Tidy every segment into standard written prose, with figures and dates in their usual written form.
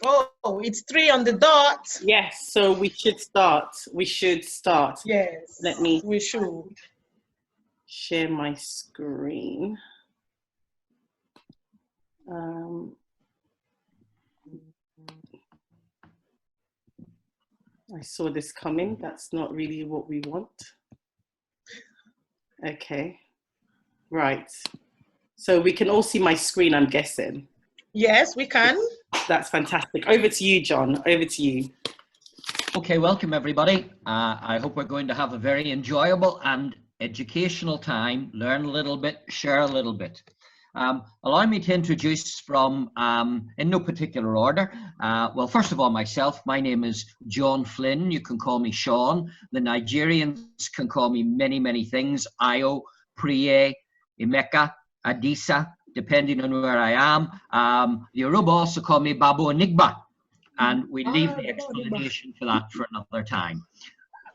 Oh, it's 3 on the dot. Yes, so we should start. We should start. Yes, Let me we should. share my screen. I saw this coming. That's not really what we want. Okay, right. So we can all see my screen, I'm guessing. Yes, we can. That's fantastic. Over to you, John. Over to you. Okay, welcome everybody. I hope we're going to have a very enjoyable and educational time, learn a little bit, share a little bit. Allow me to introduce from, in no particular order. Well, first of all, myself, my name is John Flynn. You can call me Sean. The Nigerians can call me many, many things. Ayo, Priye, Emeka, Adisa, depending on where I am. The Yoruba also call me Babu Enigba. And we leave the explanation for that for another time.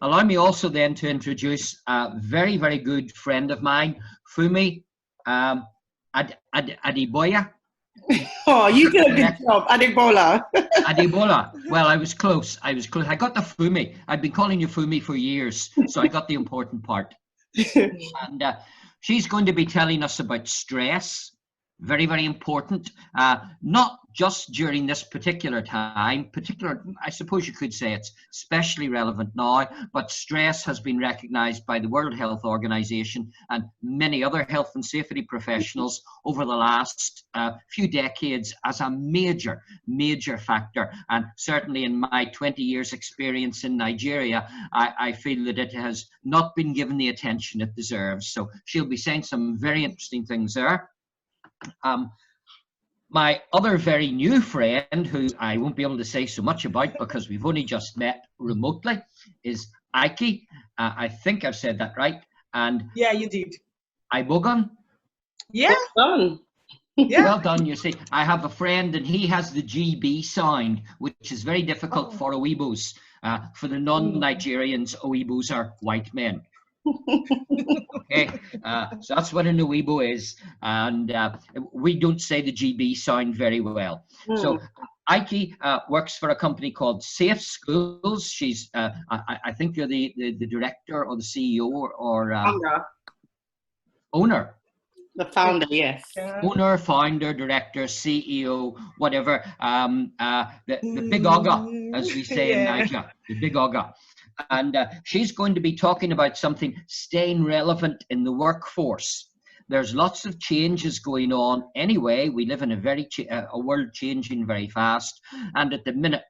Allow me also then to introduce a very, very good friend of mine, Funmi Adebola. Oh, you did a good job, Adebola. Adebola. Well, I was close. I got the Funmi. I've been calling you Funmi for years, so I got the important part. And she's going to be telling us about stress. Very, very important. Not just during this particular time, I suppose you could say it's especially relevant now, but stress has been recognized by the World Health Organization and many other health and safety professionals over the last few decades as a major, major factor. And certainly in my 20 years experience in Nigeria, I feel that it has not been given the attention it deserves. So she'll be saying some very interesting things there. My other very new friend, who I won't be able to say so much about because we've only just met remotely, is Ike. I think I've said that right. And yeah, you did. Ibogan. Yeah. Well done. Yeah. Well done. You see, I have a friend and he has the GB sound, which is very difficult for Oibos. For the non-Nigerians, Oibos are white men. Okay, so that's what an Oibo is, and we don't say the GB sound very well. So Ike works for a company called Safe Schools. She's, I think you're the director or the CEO or owner. The founder, yes. Owner, founder, director, CEO, whatever. The big Oga, as we say in Nigeria, the big Oga. And she's going to be talking about something staying relevant in the workforce. There's lots of changes going on anyway. We live in a world changing very fast. And at the minute,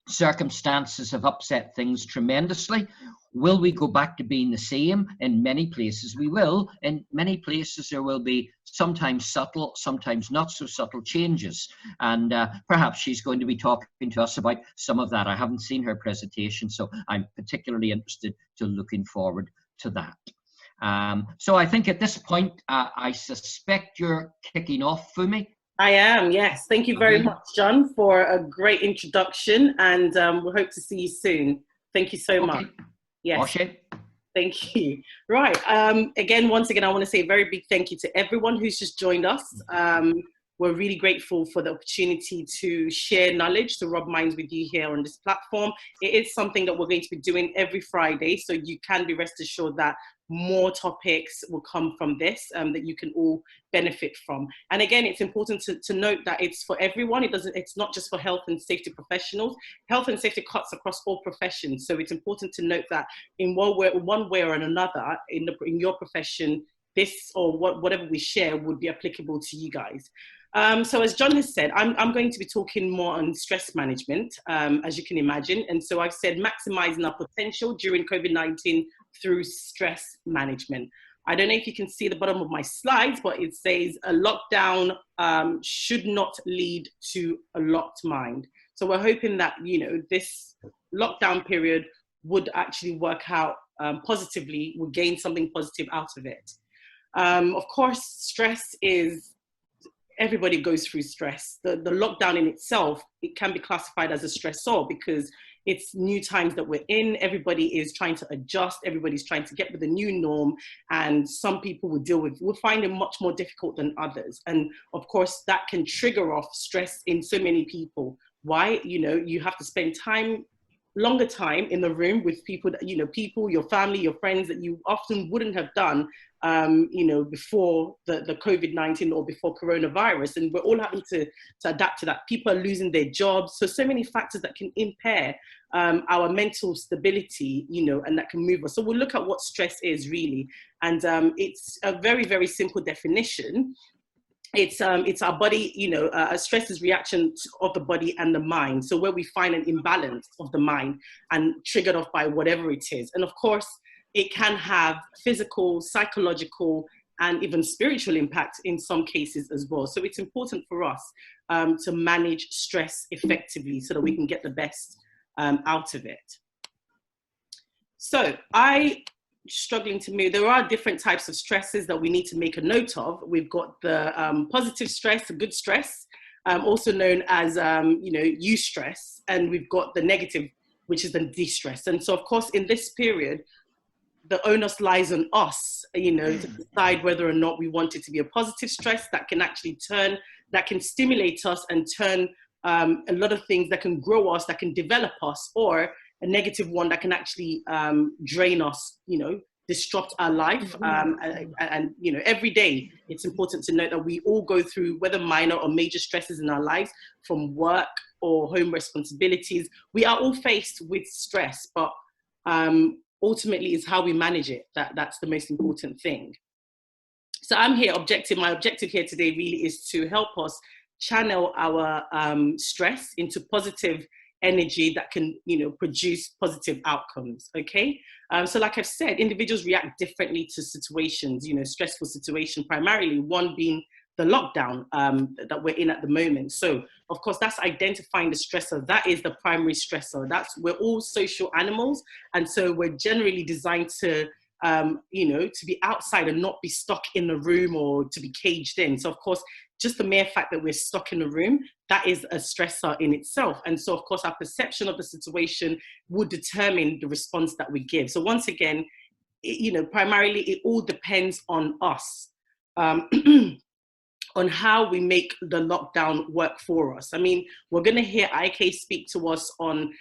circumstances have upset things tremendously. Will we go back to being the same? In many places we will. In many places there will be sometimes subtle, sometimes not so subtle changes. And perhaps she's going to be talking to us about some of that. I haven't seen her presentation, so I'm particularly interested to looking forward to that. So I think at this point, I suspect you're kicking off, Funmi. I am, yes. Thank you very much, John, for a great introduction, and we hope to see you soon. Thank you so much. Yes. Thank you. Right. Once again, I want to say a very big thank you to everyone who's just joined us. We're really grateful for the opportunity to share knowledge, to rub minds with you here on this platform. It is something that we're going to be doing every Friday, so you can be rest assured that more topics will come from this that you can all benefit from. And again, it's important to note that it's for everyone. It's not just for health and safety professionals. Health and safety cuts across all professions. So it's important to note that in one way or another, in your profession, this or whatever we share would be applicable to you guys. So as John has said, I'm going to be talking more on stress management, as you can imagine. And so I've said maximizing our potential during COVID-19 through stress management. I don't know if you can see the bottom of my slides, but it says a lockdown should not lead to a locked mind. So we're hoping that, this lockdown period would actually work out positively, we'll gain something positive out of it. Of course, stress is, everybody goes through stress. The lockdown in itself, it can be classified as a stressor because it's new times that we're in. Everybody is trying to adjust. Everybody's trying to get with the new norm. And some people will find it much more difficult than others. And of course, that can trigger off stress in so many people, Why? You have to spend longer time in the room with people that, your family, your friends that you often wouldn't have done, before the COVID-19 or before coronavirus. And we're all having to adapt to that. People are losing their jobs. So many factors that can impair our mental stability, and that can move us. So we'll look at what stress is really. And it's a very, very simple definition. It's our body, stress is reaction of the body and the mind. So where we find an imbalance of the mind and triggered off by whatever it is. And of course, it can have physical, psychological, and even spiritual impact in some cases as well. So it's important for us to manage stress effectively so that we can get the best out of it. So struggling to move. There are different types of stresses that we need to make a note of. We've got the positive stress, the good stress, also known as eustress, and we've got the negative, which is the de-stress. And so, of course, in this period, the onus lies on us, to decide whether or not we want it to be a positive stress that can actually that can stimulate us and turn a lot of things, that can grow us, that can develop us, or a negative one that can actually drain us, disrupt our life. And every day, it's important to note that we all go through, whether minor or major stresses in our lives, from work or home responsibilities. We are all faced with stress, but ultimately is how we manage it. That's the most important thing. So my objective here today really is to help us channel our stress into positive energy that can, produce positive outcomes. Okay. So like I've said, individuals react differently to situations, stressful situation, primarily one being the lockdown that we're in at the moment. So of course, that's identifying the stressor. That is the primary stressor. We're all social animals. And so we're generally designed to, to be outside and not be stuck in the room or to be caged in. So of course, just the mere fact that we're stuck in a room, that is a stressor in itself. And so, of course, our perception of the situation would determine the response that we give. So once again, primarily, it all depends on us, on how we make the lockdown work for us. I mean, we're going to hear Ike speak to us on,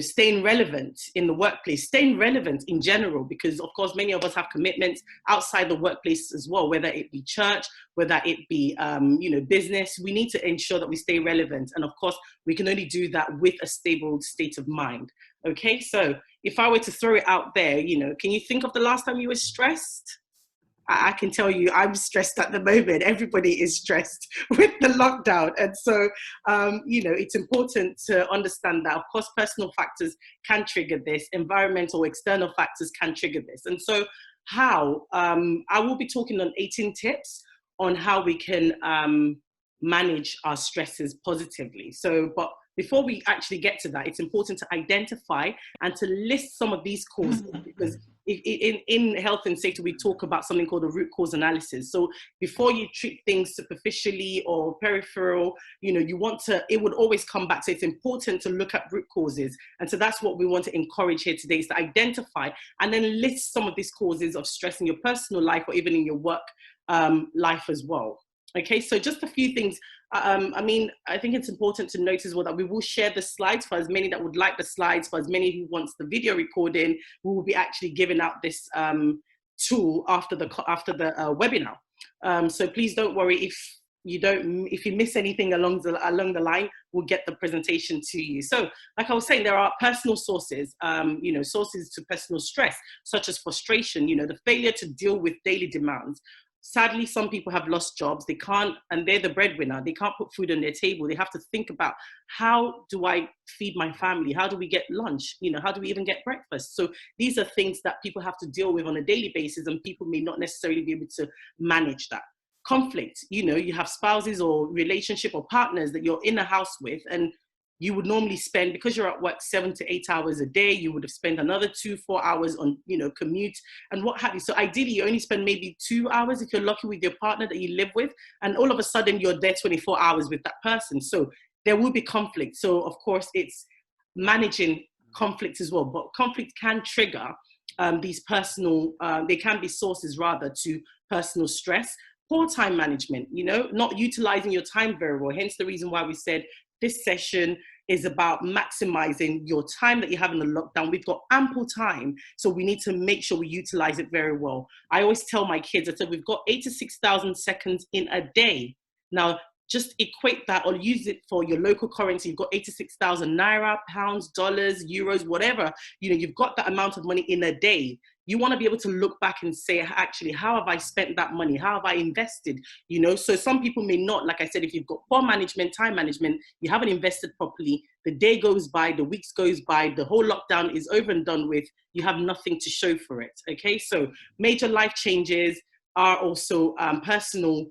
staying relevant in the workplace, staying relevant in general, because of course, many of us have commitments outside the workplace as well, whether it be church, whether it be, business. We need to ensure that we stay relevant. And of course, we can only do that with a stable state of mind. Okay, so if I were to throw it out there, can you think of the last time you were stressed? I can tell you I'm stressed at the moment. Everybody is stressed with the lockdown. And so, it's important to understand that, of course, personal factors can trigger this. Environmental, external factors can trigger this. And so how? I will be talking on 18 tips on how we can manage our stresses positively. So, but before we actually get to that, it's important to identify and to list some of these causes, because in health and safety, we talk about something called a root cause analysis. So before you treat things superficially or peripheral, it would always come back. So it's important to look at root causes. And so that's what we want to encourage here today, is to identify and then list some of these causes of stress in your personal life or even in your work life as well. Okay, so just a few things. I think it's important to note as well that we will share the slides for as many that would like the slides, for as many who wants the video recording. We will be actually giving out this tool after the webinar. So please don't worry if you miss anything along the line, we'll get the presentation to you. So like I was saying, there are personal sources, sources to personal stress, such as frustration, the failure to deal with daily demands. Sadly, some people have lost jobs. They can't, and they're the breadwinner. They can't put food on their table. They have to think about, how do I feed my family? How do we get lunch? How do we even get breakfast? So these are things that people have to deal with on a daily basis, and people may not necessarily be able to manage that. Conflict, you have spouses or relationship or partners that you're in a house with, and you would normally spend, because you're at work 7 to 8 hours a day, you would have spent another 2-4 hours on, commute and what have you. So ideally, you only spend maybe 2 hours if you're lucky with your partner that you live with. And all of a sudden, you're there 24 hours with that person. So there will be conflict. So of course, it's managing conflict as well. But conflict can trigger these personal, they can be sources rather to personal stress. Poor time management, not utilizing your time very well. Hence the reason why we said, this session is about maximizing your time that you have in the lockdown. We've got ample time, so we need to make sure we utilize it very well. I always tell my kids, I said, we've got 86,000 seconds in a day. Now, just equate that or use it for your local currency. You've got 86,000 naira, pounds, dollars, euros, whatever. You know, you've got that amount of money in a day. You want to be able to look back and say, actually, how have I spent that money? How have I invested? You know, so some people may not, like I said, if you've got poor management, time management, you haven't invested properly, the day goes by, the weeks goes by, the whole lockdown is over and done with, you have nothing to show for it, okay? So major life changes are also personal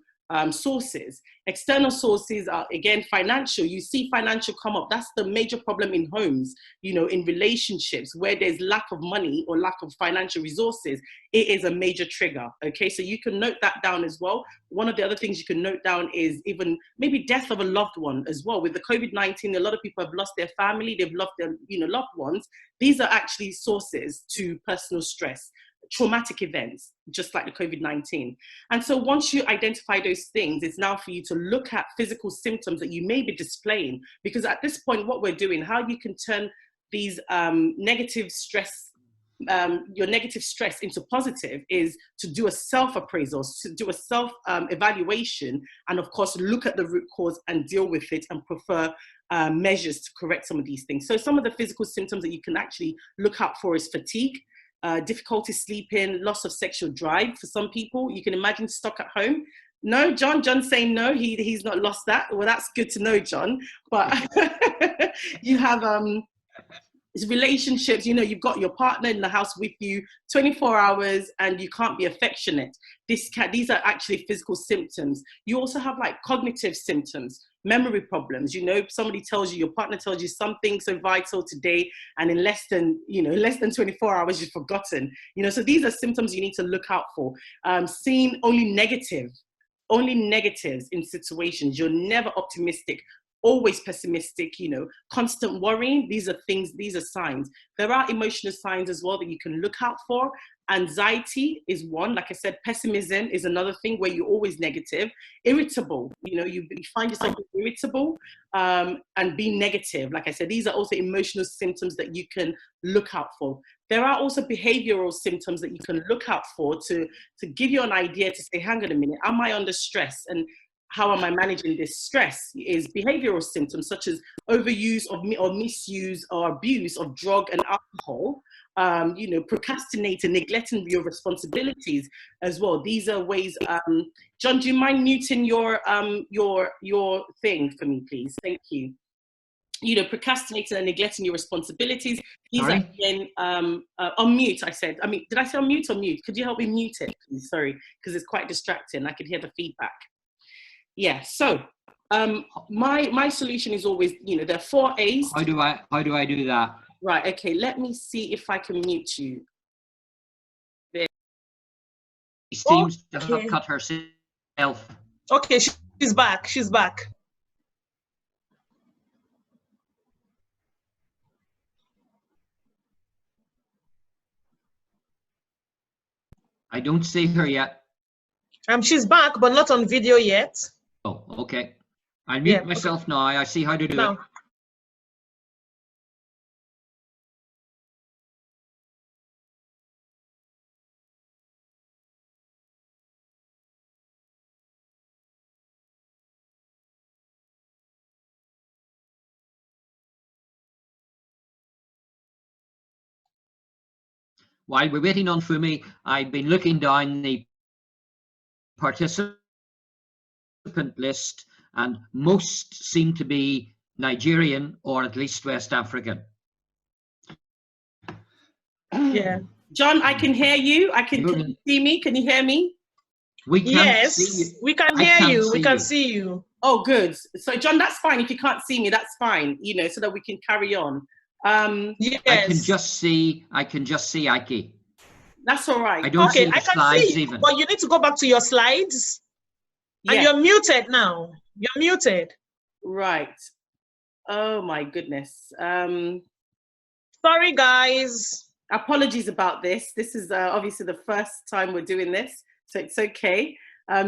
sources. External sources are, again, financial. You see financial come up. That's the major problem in homes, you know, in relationships where there's lack of money or lack of financial resources. It is a major trigger, okay? So you can note that down as well. One of the other things you can note down is even maybe death of a loved one as well. With the COVID-19, a lot of people have lost their family, they've lost their, you know, loved ones. These are actually sources to personal stress. Traumatic events, just like the COVID-19. And so once you identify those things, it's now for you to look at physical symptoms that you may be displaying, because at this point, what we're doing, how you can turn these negative stress, your negative stress into positive is to do a self-appraisal, to do a self-evaluation, and of course, look at the root cause and deal with it and prefer measures to correct some of these things. So some of the physical symptoms that you can actually look out for is fatigue, difficulty sleeping, loss of sexual drive for some people. You can imagine stuck at home. No, John's saying no, he's not lost that. Well, that's good to know, John. But you have relationships, you know, you've got your partner in the house with you 24 hours and you can't be affectionate. These are actually physical symptoms. You also have like cognitive symptoms, memory problems. You know, somebody tells you, your partner tells you something so vital today, and in less than 24 hours, you've forgotten. You know, so these are symptoms you need to look out for. Seeing only negatives in situations. You're never optimistic, always pessimistic, you know, constant worrying. These are signs. There are emotional signs as well that you can look out for. Anxiety is one. Like I said, pessimism is another thing where you're always negative. Irritable, you know, you find yourself irritable and being negative. Like I said, these are also emotional symptoms that you can look out for. There are also behavioral symptoms that you can look out for to give you an idea to say, hang on a minute, am I under stress? And how am I managing this stress? Is behavioral symptoms such as overuse or misuse or abuse of drug and alcohol, you know, procrastinating, neglecting your responsibilities as well. These are ways. John, do you mind muting your thing for me, please? Thank you. You know, procrastinating and neglecting your responsibilities. These are, again, unmute, I said. I mean, did I say unmute or mute? Could you help me mute it, please? Sorry, because it's quite distracting. I could hear the feedback. Yeah, so my solution is always, you know, there are 4 A's. How do I do that? Right, okay, let me see if I can mute you. There. She seems to have cut herself. Okay, she's back. She's back. I don't see her yet. She's back, but not on video yet. Oh, okay. I'll mute myself now. I see how to do it. While we're waiting on Funmi, I've been looking down the participant list, and most seem to be Nigerian or at least West African. Yeah. John, I can hear you. Can you see me? Can you hear me? We can't see you. We can hear you. We can see you. Oh, good. So, John, that's fine. If you can't see me, that's fine. You know, so that we can carry on. Yes. I can just see Ike. That's all right. I don't see the slides see, even. but you need to go back to your slides. Yeah. And you're muted now. You're muted. Right. Oh my goodness. Sorry, guys. Apologies about this. This is obviously the first time we're doing this, so it's okay.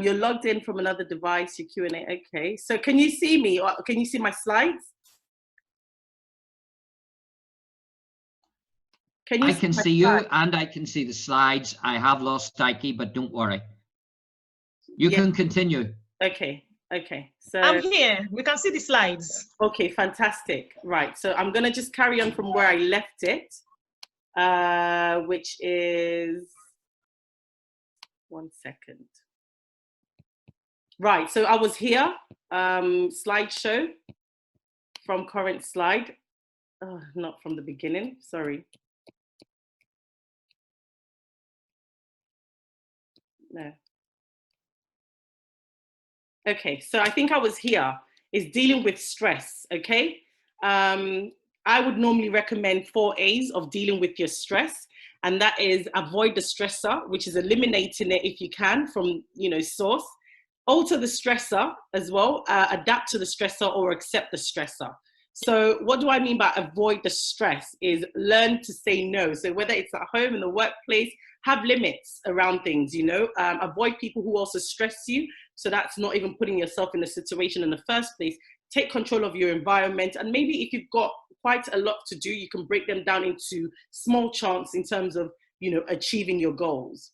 You're logged in from another device, your Q&A. Okay, so can you see me? Or can you see my slides? I can see you and I can see the slides. I have lost Ike, but don't worry. You can continue. Okay, okay. So I'm here. We can see the slides. Okay, fantastic. Right, so I'm going to just carry on from where I left it, which is, one second. Right, so I was here, slideshow from current slide. Oh, not from the beginning, sorry. No. Okay, so I think I was here, is dealing with stress, okay? I would normally recommend 4 A's of dealing with your stress, and that is avoid the stressor, which is eliminating it if you can from, source. Alter the stressor as well, adapt to the stressor or accept the stressor. So what do I mean by avoid the stress is learn to say no. So whether it's at home, in the workplace, have limits around things, avoid people who also stress you. So that's not even putting yourself in a situation in the first place. Take control of your environment. And maybe if you've got quite a lot to do, you can break them down into small chunks in terms of, achieving your goals.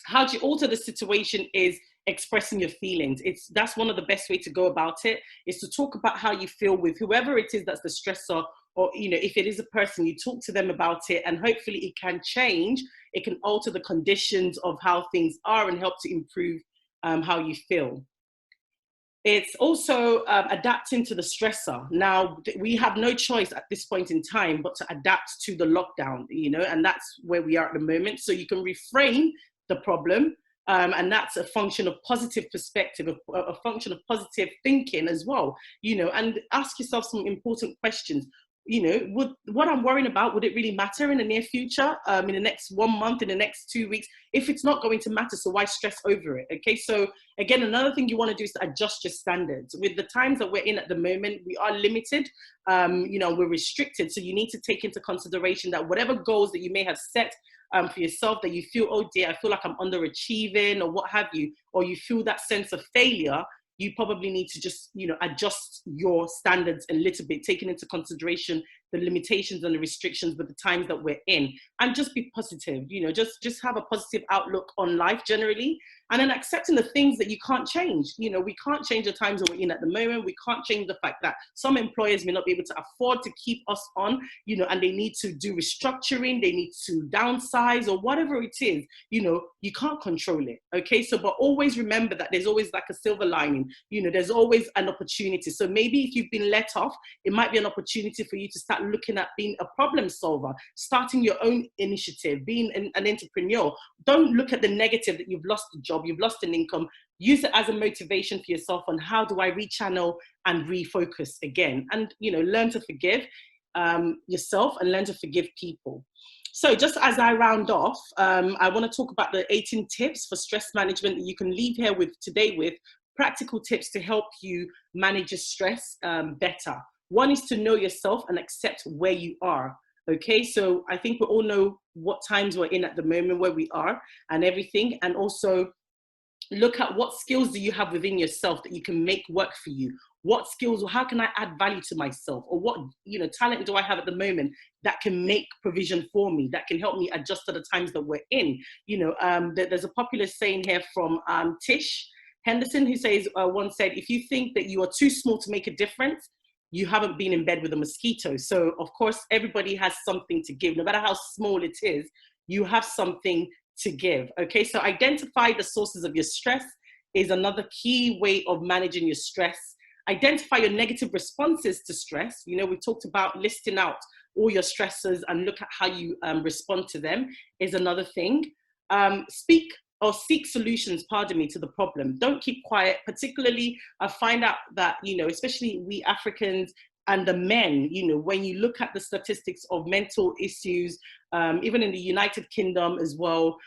How do you alter the situation is expressing your feelings. That's one of the best way to go about it, is to talk about how you feel with whoever it is that's the stressor, or if it is a person, you talk to them about it, and hopefully it can change. It can alter the conditions of how things are and help to improve how you feel. It's also adapting to the stressor. Now, we have no choice at this point in time but to adapt to the lockdown, and that's where we are at the moment. So you can reframe the problem, and that's a function of positive perspective, a function of positive thinking as well, and ask yourself some important questions. Would what I'm worrying about, would it really matter in the near future, in the next 1 month, in the next 2 weeks? If it's not going to matter, so why stress over it? Okay, so again, another thing you want to do is to adjust your standards. With the times that we're in at the moment, we are limited, we're restricted. So you need to take into consideration that whatever goals that you may have set for yourself, that you feel, oh dear, I feel like I'm underachieving or what have you, or you feel that sense of failure, you probably need to just, adjust your standards a little bit, taking into consideration the limitations and the restrictions with the times that we're in, and just be positive, just have a positive outlook on life generally, and then accepting the things that you can't change. We can't change the times that we're in at the moment. We can't change the fact that some employers may not be able to afford to keep us on, and they need to do restructuring, they need to downsize or whatever it is, you can't control it, okay? So, but always remember that there's always like a silver lining, there's always an opportunity. So maybe if you've been let off, it might be an opportunity for you to start looking at being a problem solver, starting your own initiative, being an entrepreneur. Don't look at the negative that you've lost a job, you've lost an income. Use it as a motivation for yourself on how do I rechannel and refocus again, and learn to forgive yourself and learn to forgive people. So just as I round off, I want to talk about the 18 tips for stress management that you can leave here with today, with practical tips to help you manage your stress better. One is to know yourself and accept where you are. Okay, so I think we all know what times we're in at the moment, where we are and everything, and also look at what skills do you have within yourself that you can make work for you. What skills, or how can I add value to myself, or what talent do I have at the moment that can make provision for me, that can help me adjust to the times that we're in. There's a popular saying here from Tish Henderson, who says, once said, if you think that you are too small to make a difference, you haven't been in bed with a mosquito. So of course, everybody has something to give. No matter how small it is, you have something to give. Okay, so identify the sources of your stress is another key way of managing your stress. Identify your negative responses to stress. We talked about listing out all your stressors and look at how you respond to them is another thing. Speak or seek solutions, to the problem. Don't keep quiet. Particularly, I find out that, especially we Africans and the men, when you look at the statistics of mental issues, even in the United Kingdom as well,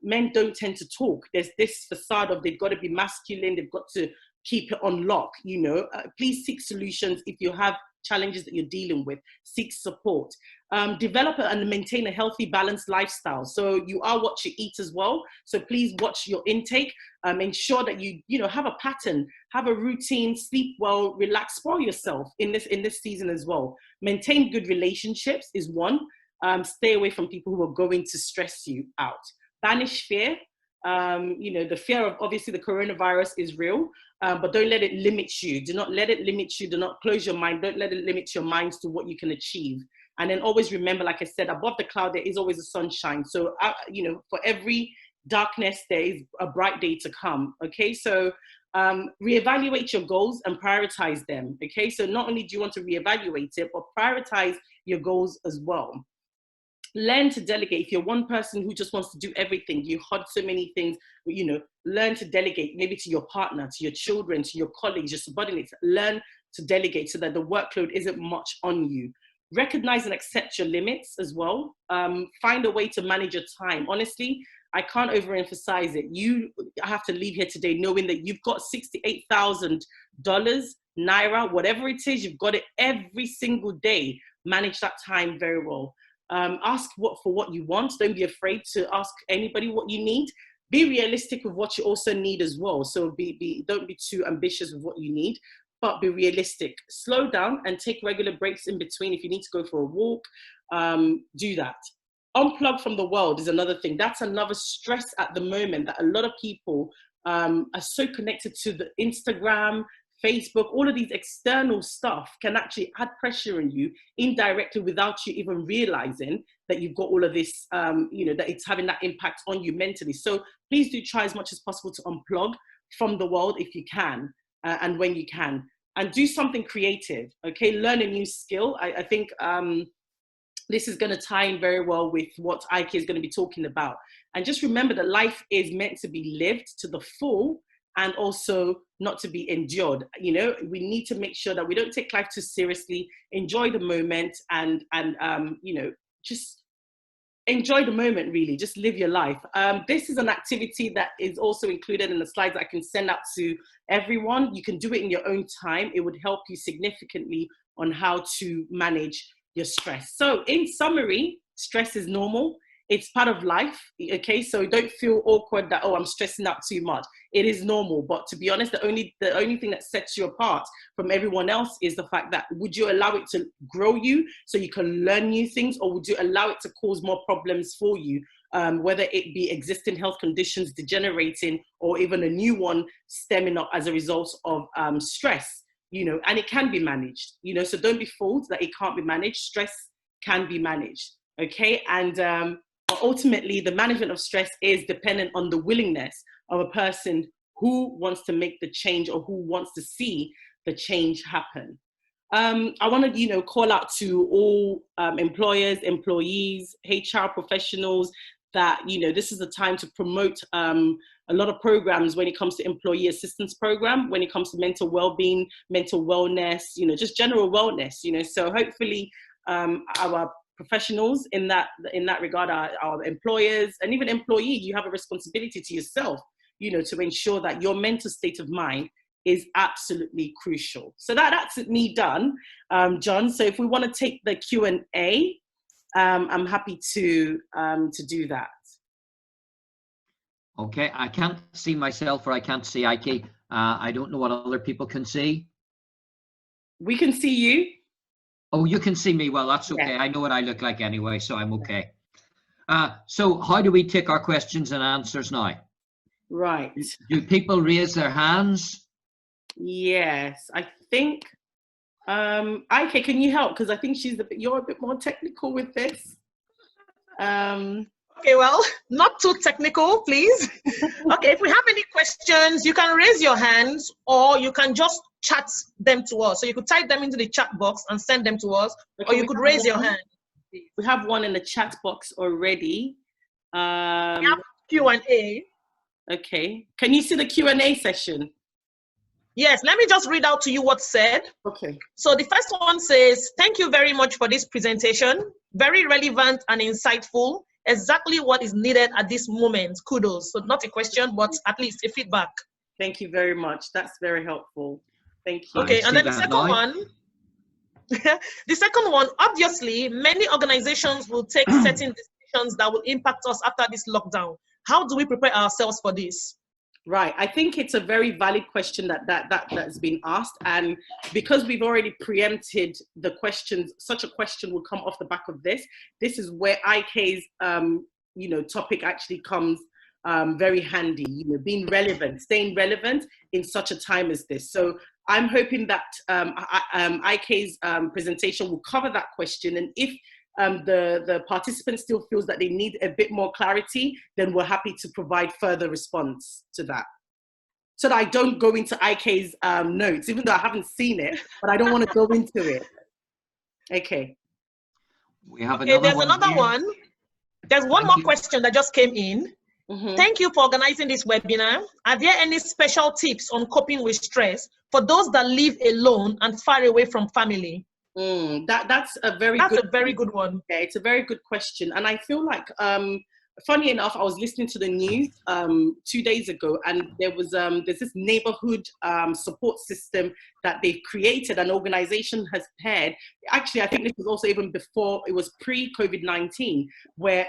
men don't tend to talk. There's this facade of they've got to be masculine, they've got to keep it on lock, please seek solutions. If you have challenges that you're dealing with. Seek support. Develop and maintain a healthy, balanced lifestyle. So you are what you eat as well. So please watch your intake. Ensure that you have a pattern, have a routine, sleep well, relax, spoil yourself in this season as well. Maintain good relationships is one. Stay away from people who are going to stress you out. Banish fear. The fear of obviously the coronavirus is real, but don't let it limit you. Do not let it limit you. Do not close your mind. Don't let it limit your minds to what you can achieve. And then always remember, like I said, above the cloud, there is always a sunshine. So, for every darkness, there is a bright day to come. Okay. So, reevaluate your goals and prioritize them. Okay. So not only do you want to reevaluate it, but prioritize your goals as well. Learn to delegate. If you're one person who just wants to do everything, you hold so many things, learn to delegate, maybe to your partner, to your children, to your colleagues, your subordinates. Learn to delegate so that the workload isn't much on you. Recognize and accept your limits as well. Find a way to manage your time. Honestly, I can't overemphasize it. You have to leave here today knowing that you've got $68,000, Naira, whatever it is, you've got it every single day. Manage that time very well. Ask for what you want. Don't be afraid to ask anybody what you need. Be realistic with what you also need as well. So don't be too ambitious with what you need, but be realistic. Slow down and take regular breaks in between. If you need to go for a walk, do that. Unplug from the world is another thing. That's another stress at the moment, that a lot of people are so connected to the Instagram, Facebook, all of these external stuff can actually add pressure on you indirectly without you even realizing that you've got all of this, that it's having that impact on you mentally. So please do try as much as possible to unplug from the world if you can, and when you can, and do something creative. Okay, learn a new skill. I think this is going to tie in very well with what Ike is going to be talking about. And just remember that life is meant to be lived to the full, and also not to be endured. We need to make sure that we don't take life too seriously, enjoy the moment, and just enjoy the moment, really. Just live your life. This is an activity that is also included in the slides that I can send out to everyone. You can do it in your own time. It would help you significantly on how to manage your stress. So in summary, stress is normal. It's part of life, okay? So don't feel awkward that, oh, I'm stressing out too much. It is normal, but to be honest, the only thing that sets you apart from everyone else is the fact that, would you allow it to grow you so you can learn new things, or would you allow it to cause more problems for you, whether it be existing health conditions degenerating or even a new one stemming up as a result of stress, and it can be managed, so don't be fooled that it can't be managed. Stress can be managed, okay? And ultimately, the management of stress is dependent on the willingness of a person who wants to make the change or who wants to see the change happen. I want to, call out to all employers, employees, HR professionals that, this is the time to promote a lot of programs when it comes to employee assistance program, when it comes to mental well-being, mental wellness, just general wellness, so hopefully our professionals in that regard, our employers and even employees, you have a responsibility to yourself, to ensure that your mental state of mind is absolutely crucial. So that's me done, John. So if we want to take the Q&A, I'm happy to do that. Okay, I can't see myself, or I can't see Ike. I don't know what other people can see. We can see you. Oh, you can see me. Well, that's okay. Yeah. I know what I look like anyway, so I'm okay. So how do we take our questions and answers now? Right. Do people raise their hands? Yes, I think. Ike, can you help? Because I think you're a bit more technical with this. Okay, well, not too technical, please. Okay, if we have any questions, you can raise your hands, or you can just chat them to us. So you could type them into the chat box and send them to us, okay, or you could raise your hand. We have one in the chat box already. We have Q&A. Okay, can you see the Q&A session? Yes, let me just read out to you what's said. Okay. So the first one says, thank you very much for this presentation. Very relevant and insightful. Exactly what is needed at this moment. Kudos. So not a question, but at least a feedback. Thank you very much. That's very helpful. Thank you. Okay, and then the second one. The second one, obviously, many organizations will take certain decisions that will impact us after this lockdown. How do we prepare ourselves for this? Right. I think it's a very valid question that's been asked. And because we've already preempted the questions, such a question will come off the back of this. This is where Ike's, topic actually comes very handy, being relevant, staying relevant in such a time as this. So I'm hoping that Ike's presentation will cover that question. And if the participant still feels that they need a bit more clarity, then we're happy to provide further response to that. So that I don't go into Ike's notes, even though I haven't seen it, but I don't want to go into it. Okay. We have there's another one. There's one more question that just came in. Thank you for organizing this webinar. Are there any special tips on coping with stress for those that live alone and far away from family? That's a very good one. Yeah, it's a very good question. And I feel like, funny enough, I was listening to the news 2 days ago, and there's this neighborhood support system that they've created, an organization has paired. Actually, I think this was also even before, it was pre-COVID-19, where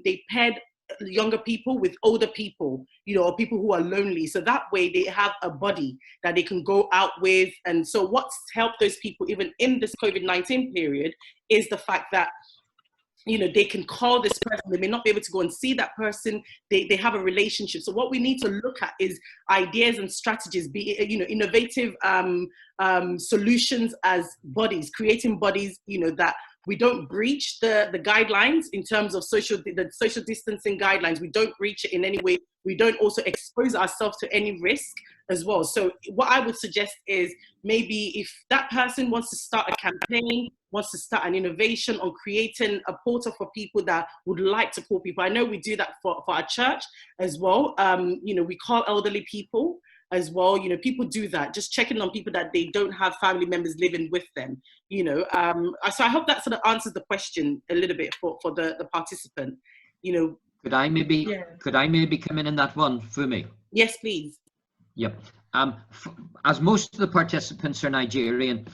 they paired younger people with older people, or people who are lonely. So that way they have a buddy that they can go out with. And so what's helped those people, even in this COVID-19 period, is the fact that, they can call this person. They may not be able to go and see that person. They have a relationship. So what we need to look at is ideas and strategies, be innovative solutions as bodies, creating bodies, that we don't breach the guidelines in terms of the social distancing guidelines. We don't breach it in any way. We don't also expose ourselves to any risk as well. So what I would suggest is, maybe if that person wants to start a campaign, wants to start an innovation on creating a portal for people that would like to call people. I know we do that for our church as well. We call elderly people as well. People do that, just checking on people that they don't have family members living with them. So I hope that sort of answers the question a little bit for the participant. Could I maybe come in that one, Funmi? Yes, please. Yep. As most of the participants are Nigerian,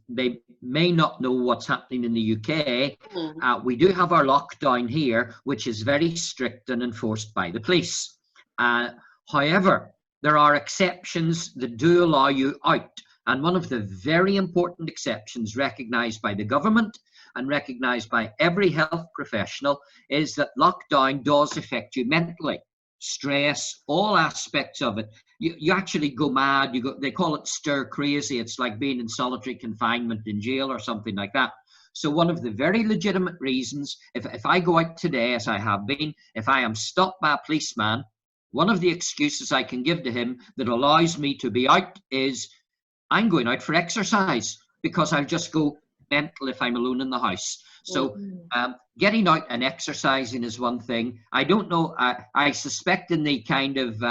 they may not know what's happening in the UK. We do have our lockdown here, which is very strict and enforced by the police. However, there are exceptions that do allow you out. And one of the very important exceptions recognised by the government and recognised by every health professional is that lockdown does affect you mentally. Stress, all aspects of it. You actually go mad. They call it stir crazy. It's like being in solitary confinement in jail or something like that. So one of the very legitimate reasons, if I go out today, as I have been, if I am stopped by a policeman, one of the excuses I can give to him that allows me to be out is I'm going out for exercise, because I'll just go mental if I'm alone in the house. So getting out and exercising is one thing. I don't know, I suspect in the kind of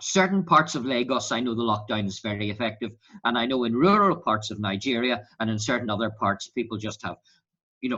certain parts of Lagos, I know the lockdown is very effective. And I know in rural parts of Nigeria and in certain other parts, people just have,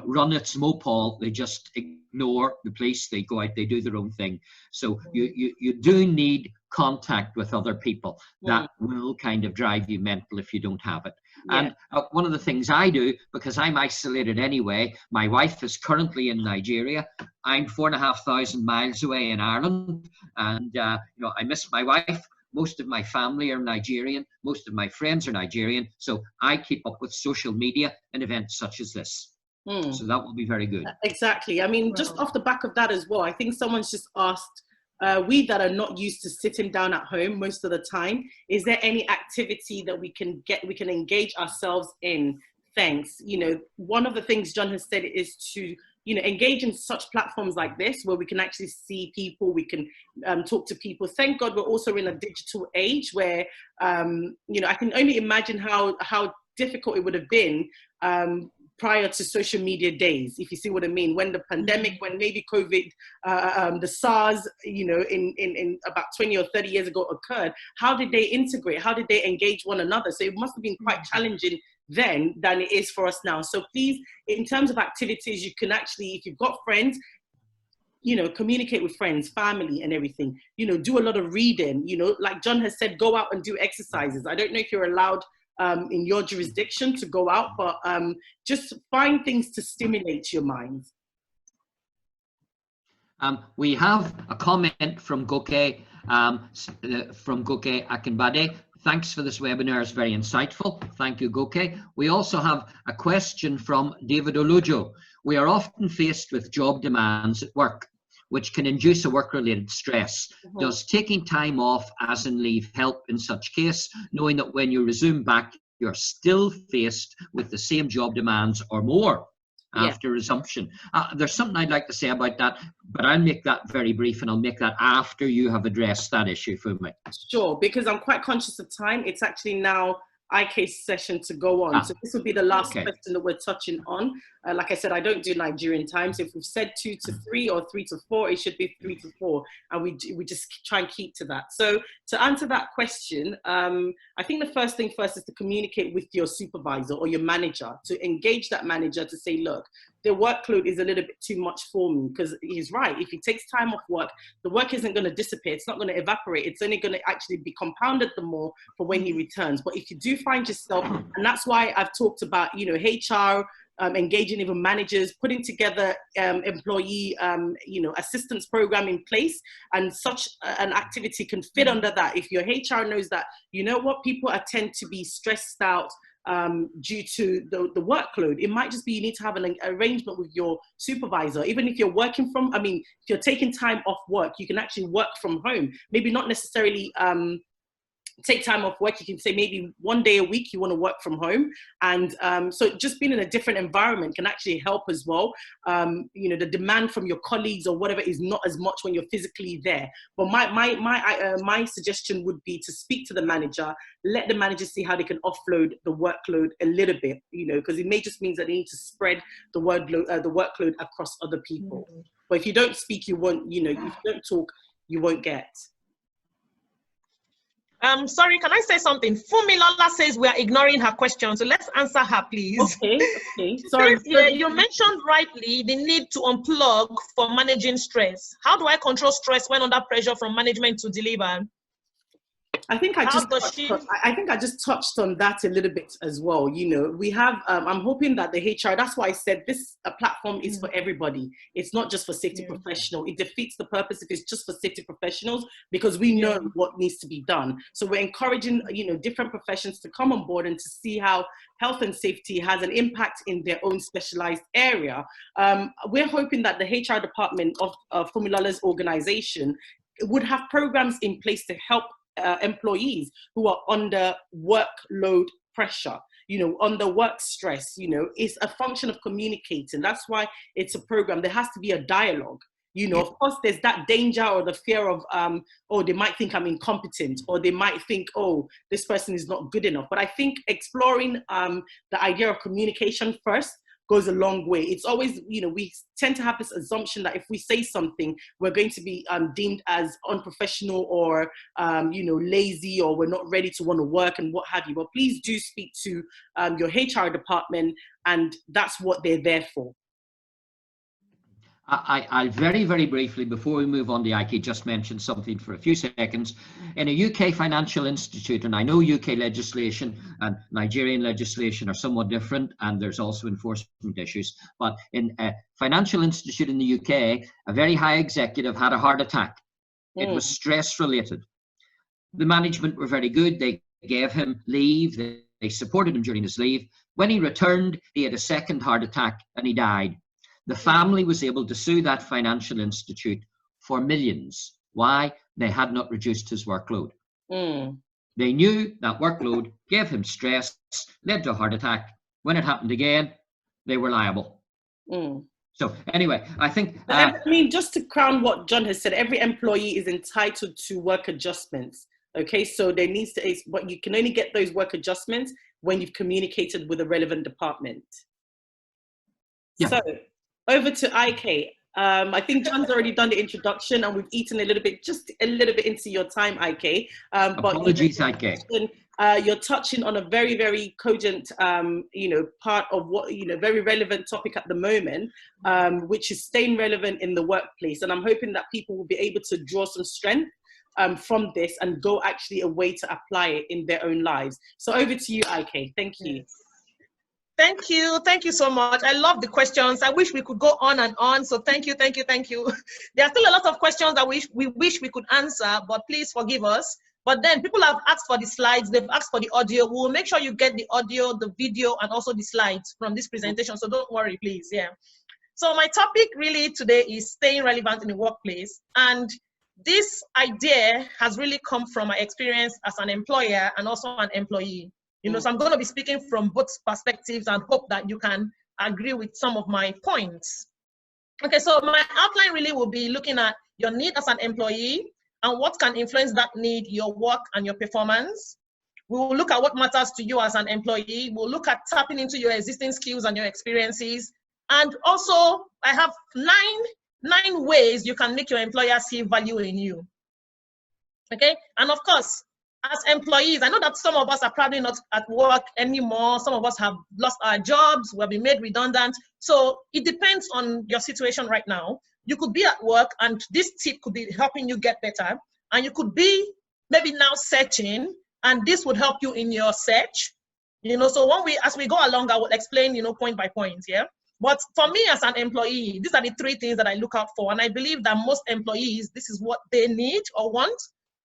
run its mopal. They just ignore the police. They go out, they do their own thing. So you do need contact with other people. That will kind of drive you mental if you don't have it. Yeah. And one of the things I do, because I'm isolated anyway, my wife is currently in Nigeria. I'm 4,500 miles away in Ireland. And, I miss my wife. Most of my family are Nigerian. Most of my friends are Nigerian. So I keep up with social media and events such as this. So that will be very good. Exactly. I mean, just off the back of that as well, I think someone's just asked, we that are not used to sitting down at home most of the time, is there any activity that we can engage ourselves in? Thanks. One of the things John has said is to, engage in such platforms like this, where we can actually see people, we can talk to people. Thank God we're also in a digital age where, I can only imagine how difficult it would have been prior to social media days, if you see what I mean, when the pandemic, when maybe COVID, the SARS, in about 20 or 30 years ago occurred, how did they integrate? How did they engage one another? So it must have been quite challenging then than it is for us now. So please, in terms of activities, you can actually, if you've got friends, communicate with friends, family and everything, do a lot of reading, like John has said, go out and do exercises. I don't know if you're allowed in your jurisdiction to go out, but just find things to stimulate your mind. We have a comment from Goke Akinbade. Thanks for this webinar, it's very insightful. Thank you, Goke. We also have a question from David Olujo. We are often faced with job demands at work, which can induce a work-related stress. Does taking time off, as in leave, help in such case, knowing that when you resume back, you're still faced with the same job demands or more after resumption? There's something I'd like to say about that, but I'll make that very brief, and I'll make that after you have addressed that issue, Funmi. Sure, because I'm quite conscious of time. It's actually now Ike's session to go on. So this will be the last question that we're touching on. Like I said, I don't do Nigerian time. So if we've said 2 to 3 or 3 to 4, it should be 3 to 4. And we just try and keep to that. So to answer that question, I think the first thing first is to communicate with your supervisor or your manager, to engage that manager to say, look, the workload is a little bit too much for me, because he's right. If he takes time off work, the work isn't going to disappear. It's not going to evaporate. It's only going to actually be compounded the more for when he returns. But if you do find yourself, and that's why I've talked about, you know, HR, engaging even managers, putting together employee, you know, assistance program in place, and such an activity can fit under that. If your HR knows that, you know what, people tend to be stressed out due to the workload, it might just be you need to have an arrangement with your supervisor. Even if you're working from, I mean, if you're taking time off work, you can actually work from home. Maybe not necessarily take time off work. You can say maybe 1 day a week you want to work from home, and so just being in a different environment can actually help as well. You know, the demand from your colleagues or whatever is not as much when you're physically there. But my suggestion would be to speak to the manager, let the manager see how they can offload the workload a little bit, you know, because it may just means that they need to spread the workload across other people. But if you don't speak, you won't, you know, if you don't talk, you won't get. Sorry, can I say something? Funmi Lola says we are ignoring her question, so let's answer her, please. Okay. Sorry. You mentioned rightly the need to unplug for managing stress. How do I control stress when under pressure from management to deliver? I think I just touched on that a little bit as well. You know, we have, I'm hoping that the HR, that's why I said this platform is for everybody. It's not just for safety professionals. It defeats the purpose if it's just for safety professionals, because we know what needs to be done. So we're encouraging, you know, different professions to come on board and to see how health and safety has an impact in their own specialized area. We're hoping that the HR department of Funmi Lola's organization would have programs in place to help employees who are under workload pressure, you know, under work stress. You know, it's a function of communicating. That's why it's a program. There has to be a dialogue. You know, of course, there's that danger or the fear of, oh, they might think I'm incompetent, or they might think, oh, this person is not good enough. But I think exploring the idea of communication first goes a long way. It's always, you know, we tend to have this assumption that if we say something, we're going to be deemed as unprofessional or, you know, lazy, or we're not ready to want to work and what have you. But please do speak to your HR department, and that's what they're there for. I'll very, very briefly, before we move on to Ike, just mention something for a few seconds. In a UK financial institute, and I know UK legislation and Nigerian legislation are somewhat different, and there's also enforcement issues, but in a financial institute in the UK, a very high executive had a heart attack. It was stress related. The management were very good. They gave him leave. They supported him during his leave. When he returned, he had a second heart attack and he died. The family was able to sue that financial institute for millions. Why? They had not reduced his workload. They knew that workload gave him stress, led to a heart attack. When it happened again, they were liable. So anyway, I think... I mean, just to crown what John has said, every employee is entitled to work adjustments. Okay, so there needs to, but you can only get those work adjustments when you've communicated with a relevant department. Yeah. So, over to Ike. I think John's already done the introduction, and we've eaten just a little bit into your time, Ike. Apologies, Ike. You're touching on a very, very cogent, you know, part of what, you know, very relevant topic at the moment, which is staying relevant in the workplace. And I'm hoping that people will be able to draw some strength from this and go actually a way to apply it in their own lives. So over to you, Ike. Thank you. Yes. Thank you. Thank you so much. I love the questions. I wish we could go on and on. So thank you, thank you, thank you. There are still a lot of questions that we wish we could answer, but please forgive us. But then people have asked for the slides. They've asked for the audio. We'll make sure you get the audio, the video, and also the slides from this presentation. So don't worry, please. Yeah. So my topic really today is staying relevant in the workplace. And this idea has really come from my experience as an employer and also an employee. You know, so I'm going to be speaking from both perspectives and hope that you can agree with some of my points. Okay, so my outline really will be looking at your need as an employee and what can influence that need, your work and your performance. We will look at what matters to you as an employee. We'll look at tapping into your existing skills and your experiences. And also, I have nine ways you can make your employer see value in you. Okay, and of course, as employees, I know that some of us are probably not at work anymore. Some of us have lost our jobs, we have been made redundant. So it depends on your situation right now. You could be at work and this tip could be helping you get better. And you could be maybe now searching and this would help you in your search. You know, so as we go along, I will explain, you know, point by point, yeah? But for me as an employee, these are the three things that I look out for. And I believe that most employees, this is what they need or want.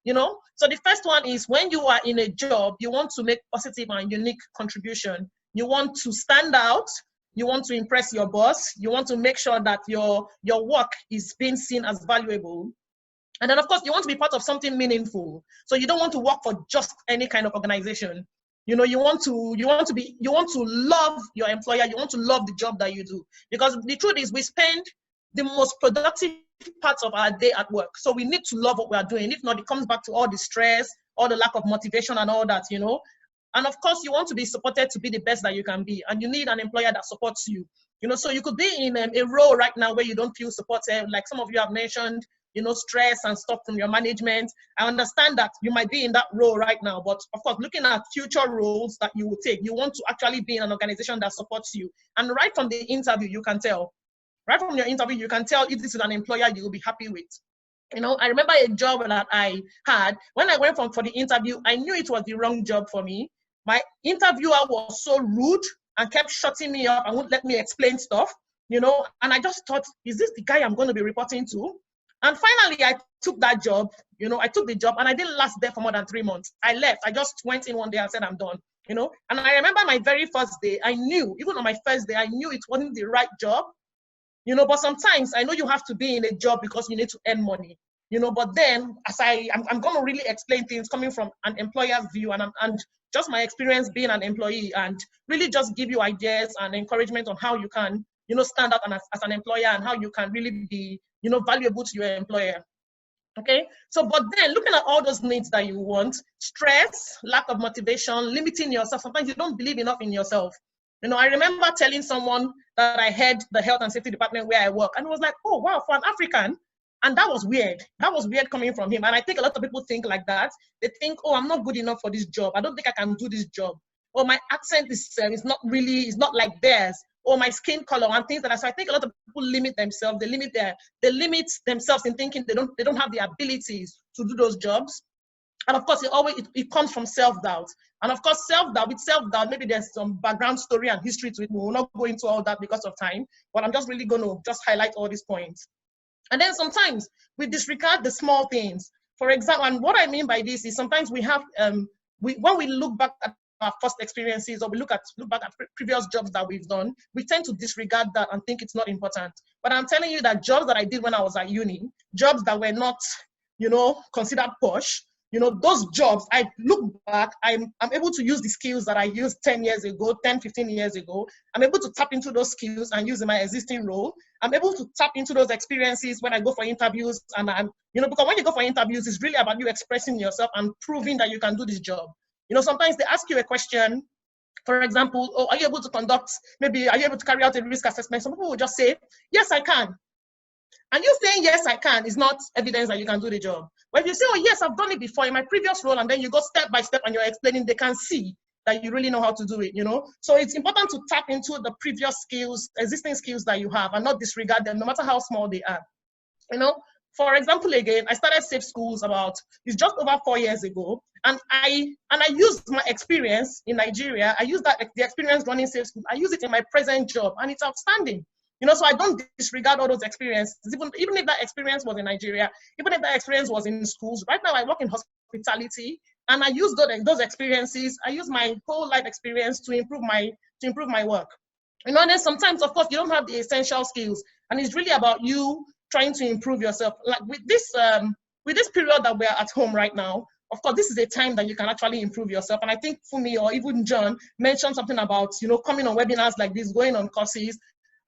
You know, so the first one is when you are in a job, you want to make positive and unique contribution. You want to stand out. You want to impress your boss. You want to make sure that your work is being seen as valuable. And then, of course, you want to be part of something meaningful. So you don't want to work for just any kind of organization. You know, you want to love your employer. You want to love the job that you do. Because the truth is, we spend the most productive parts of our day at work. So we need to love what we are doing. If not, it comes back to all the stress, all the lack of motivation and all that, you know. And of course, you want to be supported to be the best that you can be. And you need an employer that supports you. You know, so you could be in a role right now where you don't feel supported. Like some of you have mentioned, you know, stress and stuff from your management. I understand that you might be in that role right now, but of course, looking at future roles that you will take, you want to actually be in an organization that supports you. And right from the interview, you can tell. Right from your interview, you can tell if this is an employer you will be happy with. You know, I remember a job that I had. When I went for the interview, I knew it was the wrong job for me. My interviewer was so rude and kept shutting me up and wouldn't let me explain stuff, you know, and I just thought, is this the guy I'm going to be reporting to? And finally, I took that job, you know, I took the job and I didn't last there for more than 3 months. I left. I just went in one day and said, I'm done, you know. And I remember my very first day, I knew, even on my first day, I knew it wasn't the right job. You know, but sometimes I know you have to be in a job because you need to earn money, you know, but then as I'm going to really explain things coming from an employer's view and just my experience being an employee and really just give you ideas and encouragement on how you can, you know, stand out as an employer and how you can really be, you know, valuable to your employer. Okay, so but then looking at all those needs that you want, stress, lack of motivation, limiting yourself, sometimes you don't believe enough in yourself. You know, I remember telling someone that I head the health and safety department where I work, and it was like, oh, wow, for an African. And that was weird. That was weird coming from him. And I think a lot of people think like that. They think, oh, I'm not good enough for this job. I don't think I can do this job. Or my accent is not like theirs. Or my skin color and things like that. So I think a lot of people limit themselves. They limit themselves in thinking they don't have the abilities to do those jobs. And of course, it comes from self-doubt. And of course, with self-doubt, maybe there's some background story and history to it. We will not go into all that because of time, but I'm just really going to just highlight all these points. And then sometimes we disregard the small things. For example, and what I mean by this is sometimes we have, when we look back at our first experiences or we look back at previous jobs that we've done, we tend to disregard that and think it's not important. But I'm telling you that jobs that I did when I was at uni, jobs that were not, you know, considered posh, you know, those jobs, I look back, I'm able to use the skills that I used 10 years ago, 10, 15 years ago. I'm able to tap into those skills and use in my existing role. I'm able to tap into those experiences when I go for interviews. And I'm, you know, because when you go for interviews, it's really about you expressing yourself and proving that you can do this job. You know, sometimes they ask you a question, for example, oh, are you able to carry out a risk assessment? Some people will just say, yes, I can. And you saying, yes, I can, is not evidence that you can do the job. But if you say, oh, yes, I've done it before in my previous role, and then you go step by step and you're explaining, they can see that you really know how to do it, you know? So it's important to tap into the previous skills, existing skills that you have and not disregard them, no matter how small they are. You know, For example, again, I started Safe Schools it's just over 4 years ago. And I used my experience in Nigeria. I used the experience running Safe Schools. I use it in my present job, and it's outstanding. So I don't disregard all those experiences, even if that experience was in Nigeria, even if that experience was in schools. Right now, I work in hospitality, and I use those experiences. I use my whole life experience to improve my work. Then sometimes, of course, you don't have the essential skills, and it's really about you trying to improve yourself. Like with this period that we're at home right now, of course, this is a time that you can actually improve yourself. And I think Funmi or even John mentioned something about, coming on webinars like this, going on courses.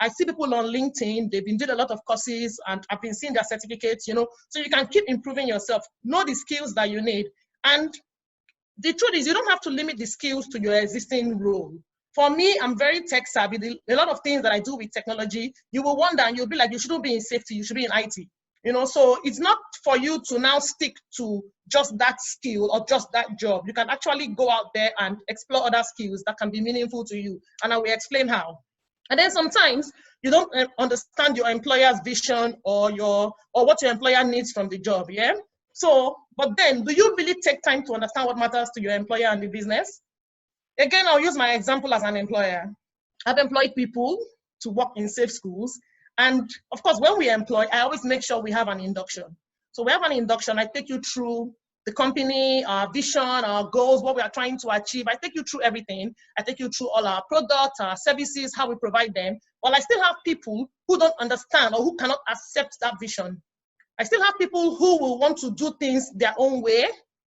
I see people on LinkedIn, they've been doing a lot of courses, and I've been seeing their certificates, so you can keep improving yourself. Know the skills that you need. And the truth is, you don't have to limit the skills to your existing role. For me, I'm very tech savvy. A lot of things that I do with technology, you will wonder and you'll be like, you shouldn't be in safety, you should be in IT. So it's not for you to now stick to just that skill or just that job. You can actually go out there and explore other skills that can be meaningful to you. And I will explain how. And then sometimes you don't understand your employer's vision or what your employer needs from the job, yeah? So, but then do you really take time to understand what matters to your employer and the business? Again, I'll use my example as an employer. I've employed people to work in Safe Schools. And of course, when we employ, I always make sure we have an induction. So we have an induction. I take you through the company, our vision, our goals, what we are trying to achieve. I take you through everything. I take you through all our products, our services, how we provide them. While I still have people who don't understand or who cannot accept that vision. I still have people who will want to do things their own way,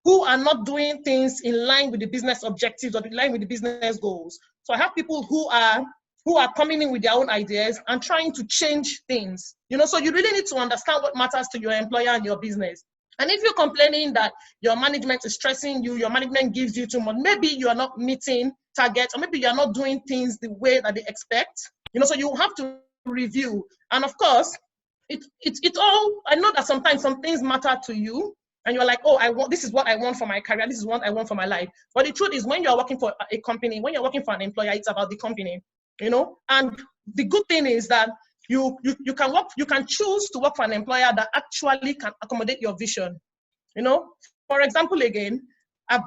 who are not doing things in line with the business objectives or in line with the business goals. So I have people who are coming in with their own ideas and trying to change things. So you really need to understand what matters to your employer and your business. And if you're complaining that your management is stressing you, your management gives you too much, maybe you are not meeting targets, or maybe you are not doing things the way that they expect. So you have to review. And of course, it all, I know that sometimes some things matter to you, and you're like, oh, this is what I want for my career, this is what I want for my life. But the truth is, when you're working for a company, when you're working for an employer, it's about the company, And the good thing is that you can choose to work for an employer that actually can accommodate your vision. For example, again, I've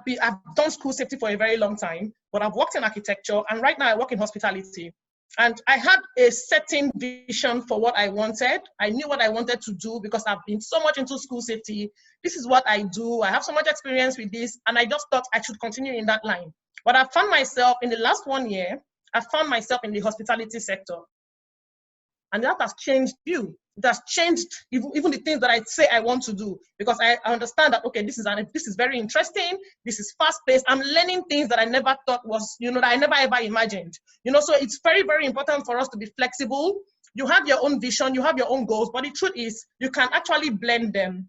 done school safety for a very long time, but I've worked in architecture, and right now I work in hospitality. And I had a certain vision for what I wanted. I knew what I wanted to do because I've been so much into school safety. This is what I do. I have so much experience with this, and I just thought I should continue in that line. But I found myself in the last 1 year, I found myself in the hospitality sector. And that has changed you. It has changed even the things that I say I want to do, because I understand that, okay, this is very interesting. This is fast paced. I'm learning things that I never thought was, that I never ever imagined. So it's very, very important for us to be flexible. You have your own vision, you have your own goals, but the truth is you can actually blend them.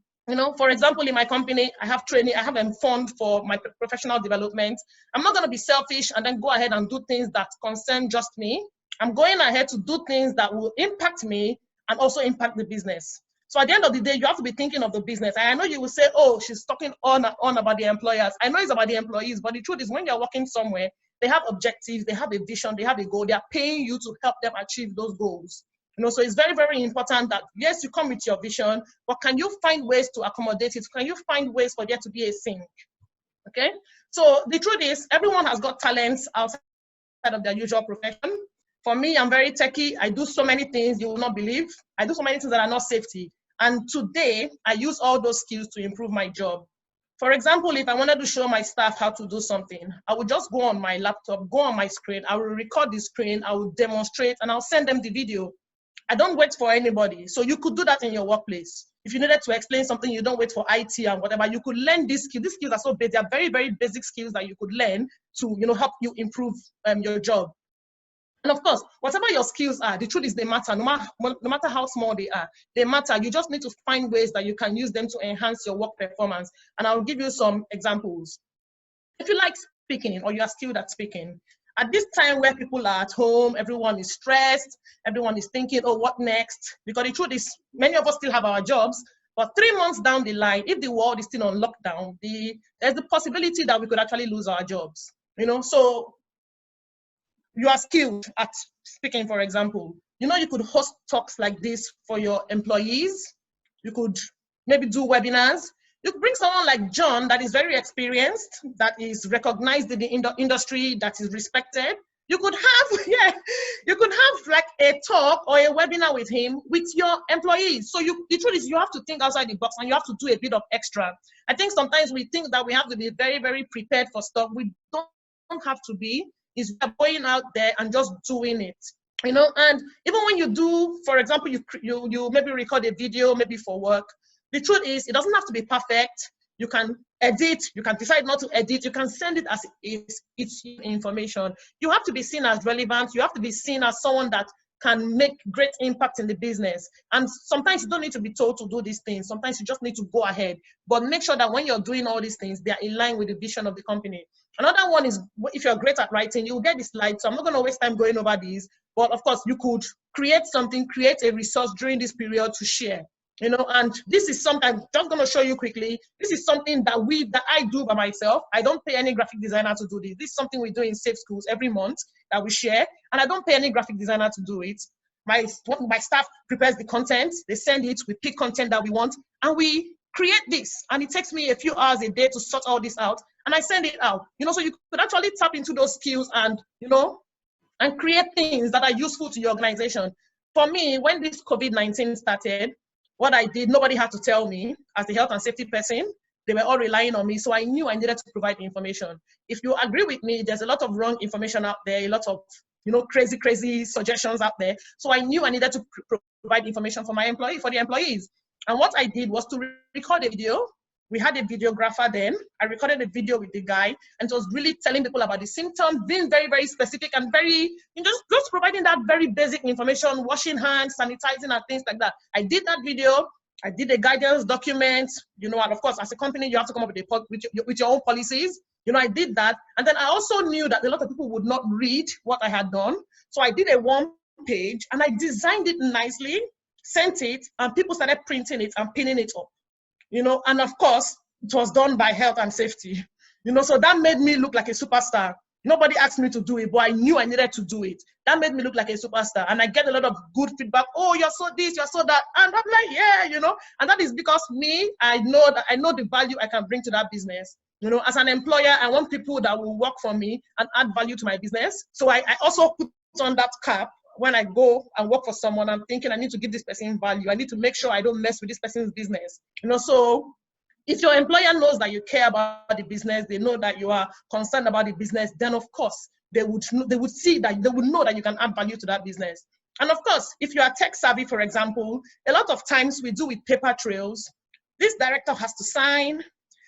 For example, in my company, I have training, I have a fund for my professional development. I'm not going to be selfish and then go ahead and do things that concern just me. I'm going ahead to do things that will impact me and also impact the business. So at the end of the day, you have to be thinking of the business. And I know you will say, oh, she's talking on and on about the employers. I know it's about the employees, but the truth is when you're working somewhere, they have objectives, they have a vision, they have a goal. They are paying you to help them achieve those goals. So it's very, very important that, yes, you come with your vision, but can you find ways to accommodate it? Can you find ways for there to be a sync? Okay? So the truth is, everyone has got talents outside of their usual profession. For me, I'm very techie. I do so many things you will not believe. I do so many things that are not safety. And today, I use all those skills to improve my job. For example, if I wanted to show my staff how to do something, I would just go on my laptop, go on my screen, I will record the screen, I will demonstrate, and I'll send them the video. I don't wait for anybody. So you could do that in your workplace. If you needed to explain something, you don't wait for IT and whatever. You could learn these skills. These skills are so basic. They are very, very basic skills that you could learn to, help you improve your job. And of course, whatever your skills are, the truth is they matter. No matter how small they are, they matter. You just need to find ways that you can use them to enhance your work performance. And I'll give you some examples. If you like speaking or you are skilled at speaking, at this time where people are at home, everyone is stressed, everyone is thinking, oh, what next? Because the truth is, many of us still have our jobs, but 3 months down the line, if the world is still on lockdown, there's the possibility that we could actually lose our jobs. So you are skilled at speaking, for example. You could host talks like this for your employees. You could maybe do webinars. You could bring someone like John that is very experienced, that is recognized in the industry, that is respected. You could have, yeah, you could have like a talk or a webinar with him, with your employees. So the truth is you have to think outside the box and you have to do a bit of extra. I think sometimes we think that we have to be very, very prepared for stuff. We don't have to be. It's going out there and just doing it. You know, and even when you do, for example, you maybe record a video, maybe for work. The truth is, it doesn't have to be perfect. You can edit, you can decide not to edit, you can send it as it's information. You have to be seen as relevant, you have to be seen as someone that can make great impact in the business. And sometimes you don't need to be told to do these things. Sometimes you just need to go ahead. But make sure that when you're doing all these things, they're in line with the vision of the company. Another one is, if you're great at writing, you'll get the slides. So I'm not going to waste time going over these. But of course, you could create something, create a resource during this period to share. You know, and this is something I'm just going to show you quickly. This is something that I do by myself. I don't pay any graphic designer to do this. This is something we do in Safe Schools every month that we share, and I don't pay any graphic designer to do it. My staff prepares the content, they send it, we pick content that we want, and we create this. And it takes me a few hours a day to sort all this out, and I send it out. You know, so you could actually tap into those skills and, you know, and create things that are useful to your organization. For me, when this COVID-19 started, what I did, nobody had to tell me. As the health and safety person, they were all relying on me, so I knew I needed to provide the information. If you agree with me, there's a lot of wrong information out there, a lot of, you know, crazy suggestions out there. So I knew I needed to provide information for the employees. And what I did was to record a video. We had a videographer then. I recorded a video with the guy, and it was really telling people about the symptoms, being very, very specific and very, you know, just providing that very basic information, washing hands, sanitizing and things like that. I did that video. I did a guidance document, you know, and of course, as a company, you have to come up with your own policies. You know, I did that. And then I also knew that a lot of people would not read what I had done. So I did a one page and I designed it nicely, sent it, and people started printing it and pinning it up. You know, and of course, it was done by health and safety. You know, so that made me look like a superstar. Nobody asked me to do it, but I knew I needed to do it. That made me look like a superstar. And I get a lot of good feedback. Oh, you're so this, you're so that. And I'm like, yeah, you know, and that is because I know the value I can bring to that business. You know, as an employer, I want people that will work for me and add value to my business. So I also put on that cap. When I go and work for someone, I'm thinking I need to give this person value. I need to make sure I don't mess with this person's business. You know, so if your employer knows that you care about the business, they know that you are concerned about the business, then of course they would see that, they would know that you can add value to that business. And of course, if you are tech savvy, for example, a lot of times we do with paper trails. This director has to sign.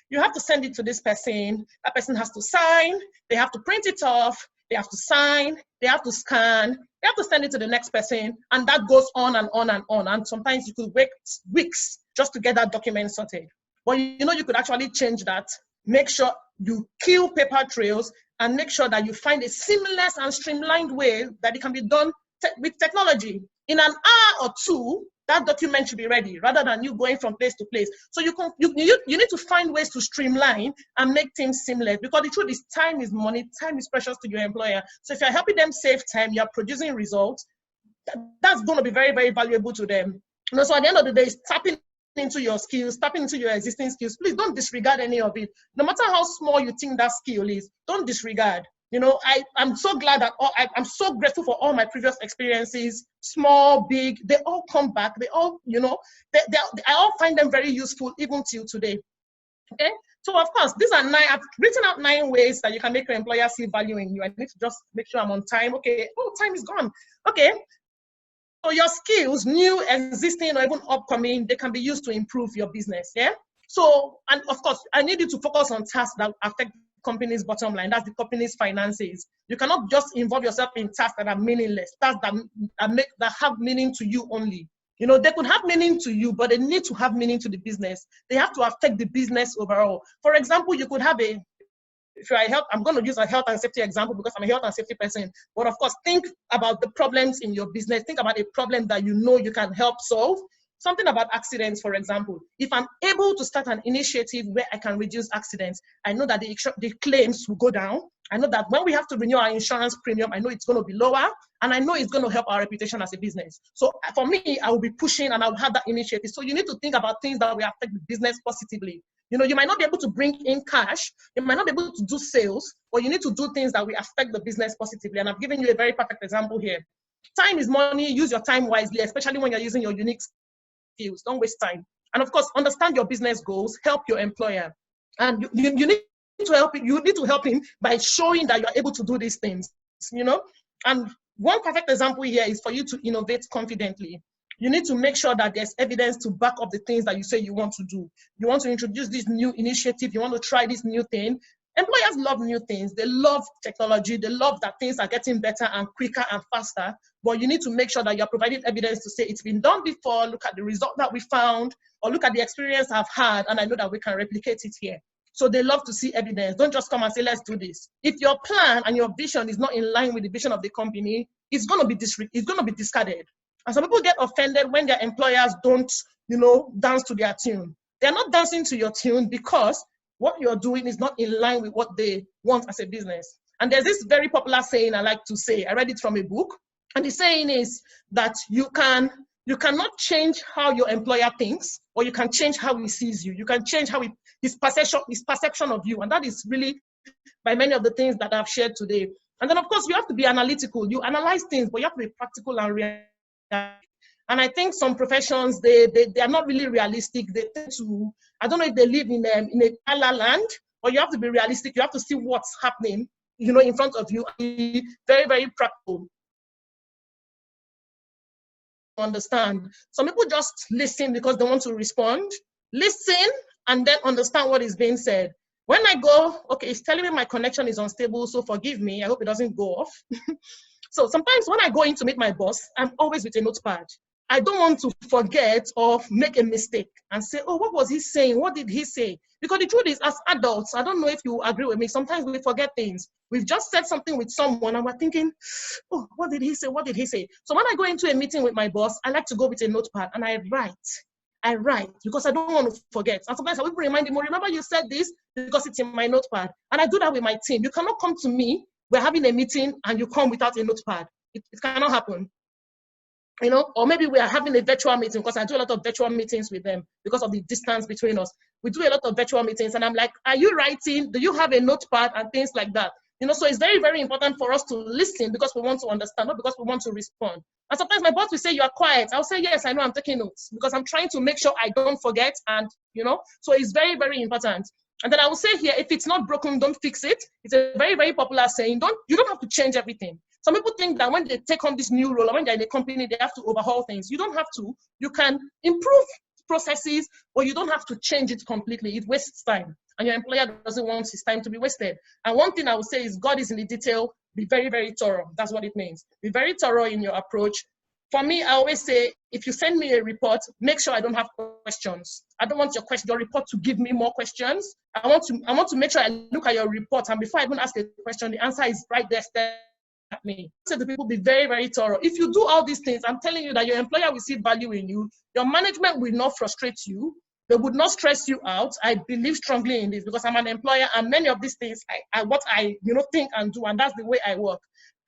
You have to send it to this person. That person has to sign. They have to print it off. They have to sign. They have to scan. They have to send it to the next person, and that goes on and on and on. And sometimes you could wait weeks just to get that document sorted. But you know, you could actually change that. Make sure you kill paper trails and make sure that you find a seamless and streamlined way that it can be done with technology. In an hour or two, that document should be ready, rather than you going from place to place. So you need to find ways to streamline and make things seamless, because the truth is time is money, time is precious to your employer. So if you're helping them save time, you're producing results, that's going to be very, very valuable to them. You know, so at the end of the day, it's tapping into your skills, tapping into your existing skills. Please don't disregard any of it. No matter how small you think that skill is, don't disregard. You know, I'm so glad that I'm so grateful for all my previous experiences, small, big, they all come back. They all, you know, I all find them very useful even till today. Okay, so of course, these are I've written out 9 ways that you can make your employer see value in you. I need to just make sure I'm on time. Okay, oh, time is gone. Okay, so your skills, new, existing, or even upcoming, they can be used to improve your business. Yeah, so, and of course, I need you to focus on tasks that affect company's bottom line. That's the company's finances. You cannot just involve yourself in tasks that are meaningless, tasks that have meaning to you only. You know, they could have meaning to you, but they need to have meaning to the business. They have to affect the business overall. For example, you could have I'm going to use a health and safety example because I'm a health and safety person. But of course, think about the problems in your business. Think about a problem that you know you can help solve. Something about accidents, for example. If I'm able to start an initiative where I can reduce accidents, I know that the claims will go down. I know that when we have to renew our insurance premium, I know it's going to be lower, and I know it's going to help our reputation as a business. So for me, I will be pushing and I will have that initiative. So you need to think about things that will affect the business positively. You know, you might not be able to bring in cash, you might not be able to do sales, but you need to do things that will affect the business positively. And I've given you a very perfect example here. Time is money. Use your time wisely, especially when you're using your unique skills. Don't waste time. And of course, understand your business goals, help your employer. And you need to help him. You need to help him by showing that you're able to do these things, you know. And one perfect example here is for you to innovate confidently. You need to make sure that there's evidence to back up the things that you say you want to do. You want to introduce this new initiative. You want to try this new thing. Employers love new things. They love technology. They love that things are getting better and quicker and faster. But you need to make sure that you're providing evidence to say it's been done before. Look at the result that we found, or look at the experience I've had, and I know that we can replicate it here. So they love to see evidence. Don't just come and say, let's do this. If your plan and your vision is not in line with the vision of the company, it's going to be discarded. And some people get offended when their employers don't, dance to their tune. They're not dancing to your tune because what you're doing is not in line with what they want as a business. And there's this very popular saying I like to say. I read it from a book. And the saying is that you cannot change how your employer thinks, or you can change how he sees you. You can change how his perception of you. And that is really by many of the things that I've shared today. And then, of course, you have to be analytical. You analyze things, but you have to be practical and realistic. And I think some professions, they are not really realistic. They tend to, I don't know if they live in a la land, but you have to be realistic. You have to see what's happening, in front of you. Be very, very practical. Understand. Some people just listen because they want to respond. Listen and then understand what is being said. When I go, okay, it's telling me my connection is unstable, so forgive me. I hope it doesn't go off. So sometimes when I go in to meet my boss, I'm always with a notepad. I don't want to forget or make a mistake and say, oh, what was he saying? What did he say? Because the truth is, as adults, I don't know if you agree with me, sometimes we forget things. We've just said something with someone and we're thinking, oh, what did he say? What did he say? So when I go into a meeting with my boss, I like to go with a notepad and I write because I don't want to forget. And sometimes I will remind him, remember you said this because it's in my notepad. And I do that with my team. You cannot come to me, we're having a meeting and you come without a notepad. It cannot happen. Or maybe we are having a virtual meeting, because I do a lot of virtual meetings with them because of the distance between us. We do a lot of virtual meetings and I'm like, are you writing? Do you have a notepad? And things like that. So it's very, very important for us to listen because we want to understand, not because we want to respond. And sometimes my boss will say, you are quiet. I'll say, yes, I know, I'm taking notes because I'm trying to make sure I don't forget. And, so it's very, very important. And then I will say here, if it's not broken, don't fix it. It's a very, very popular saying. You don't have to change everything. Some people think that when they take on this new role or when they're in a company, they have to overhaul things. You don't have to. You can improve processes, but you don't have to change it completely. It wastes time. And your employer doesn't want his time to be wasted. And one thing I would say is God is in the detail. Be very, very thorough. That's what it means. Be very thorough in your approach. For me, I always say, if you send me a report, make sure I don't have questions. I don't want your report to give me more questions. I want to make sure I look at your report, and before I even ask a question, the answer is right there staring at me. So the people, be very, very thorough. If you do all these things, I'm telling you that your employer will see value in you. Your management will not frustrate you. They would not stress you out. I believe strongly in this because I'm an employer, and many of these things I think and do, and that's the way I work.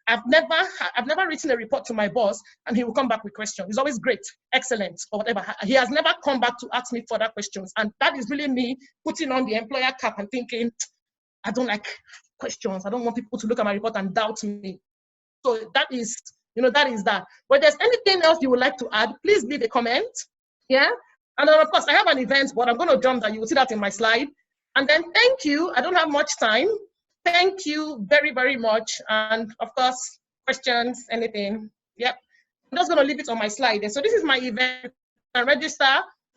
I've never written a report to my boss and he will come back with questions. He's always great, excellent, or whatever. He has never come back to ask me further questions. And that is really me putting on the employer cap and thinking, I don't like questions. I don't want people to look at my report and doubt me. So that is that. But if there's anything else you would like to add, please leave a comment. Yeah. And then of course I have an event, but I'm going to jump that. You will see that in my slide. And then thank you. I don't have much time. Thank you very, very much. And of course, questions, anything. Yep. I'm just going to leave it on my slide. So this is my event. You can register.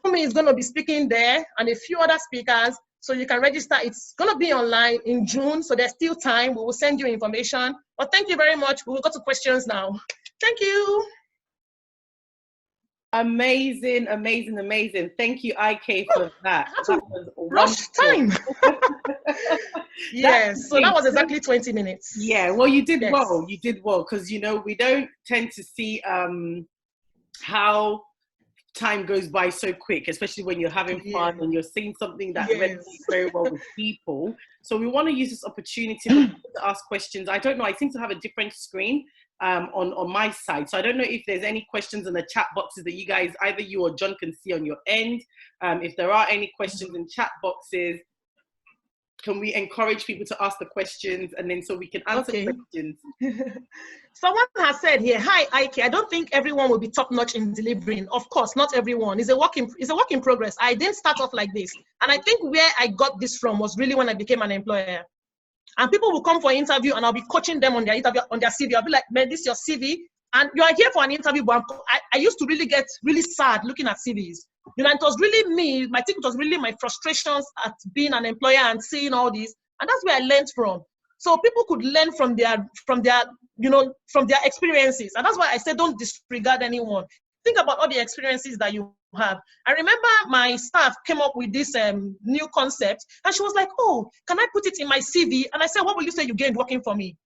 Funmi is going to be speaking there and a few other speakers. So you can register. It's going to be online in June. So there's still time. We will send you information. But thank you very much. We will go to questions now. Thank you. Amazing, amazing, amazing. Thank you, Ike, for that. That was rush time. Yes, so that was exactly 20 minutes. Yeah, well, you did well. You did well because, we don't tend to see how time goes by so quick, especially when you're having fun and you're saying something that resonates very well with people. So we want to use this opportunity for people to ask questions. I don't know, I seem to have a different screen on my side. So I don't know if there's any questions in the chat boxes that you guys, either you or John, can see on your end. If there are any questions in chat boxes, can we encourage people to ask the questions, and then so we can answer questions? Someone has said here, hi Ike, I don't think everyone will be top-notch in delivering. Of course, not everyone. It's a work in progress. I didn't start off like this. And I think where I got this from was really when I became an employer. And people will come for an interview and I'll be coaching them on their interview, on their CV. I'll be like, man, this is your CV. And you are here for an interview, but I used to really get really sad looking at CVs. You know, it was really me. I think it was really my frustrations at being an employer and seeing all this. And that's where I learned from. So people could learn from their experiences. And that's why I said, don't disregard anyone. Think about all the experiences that you have. I remember my staff came up with this new concept, and she was like, oh, can I put it in my CV? And I said, what will you say you gained working for me?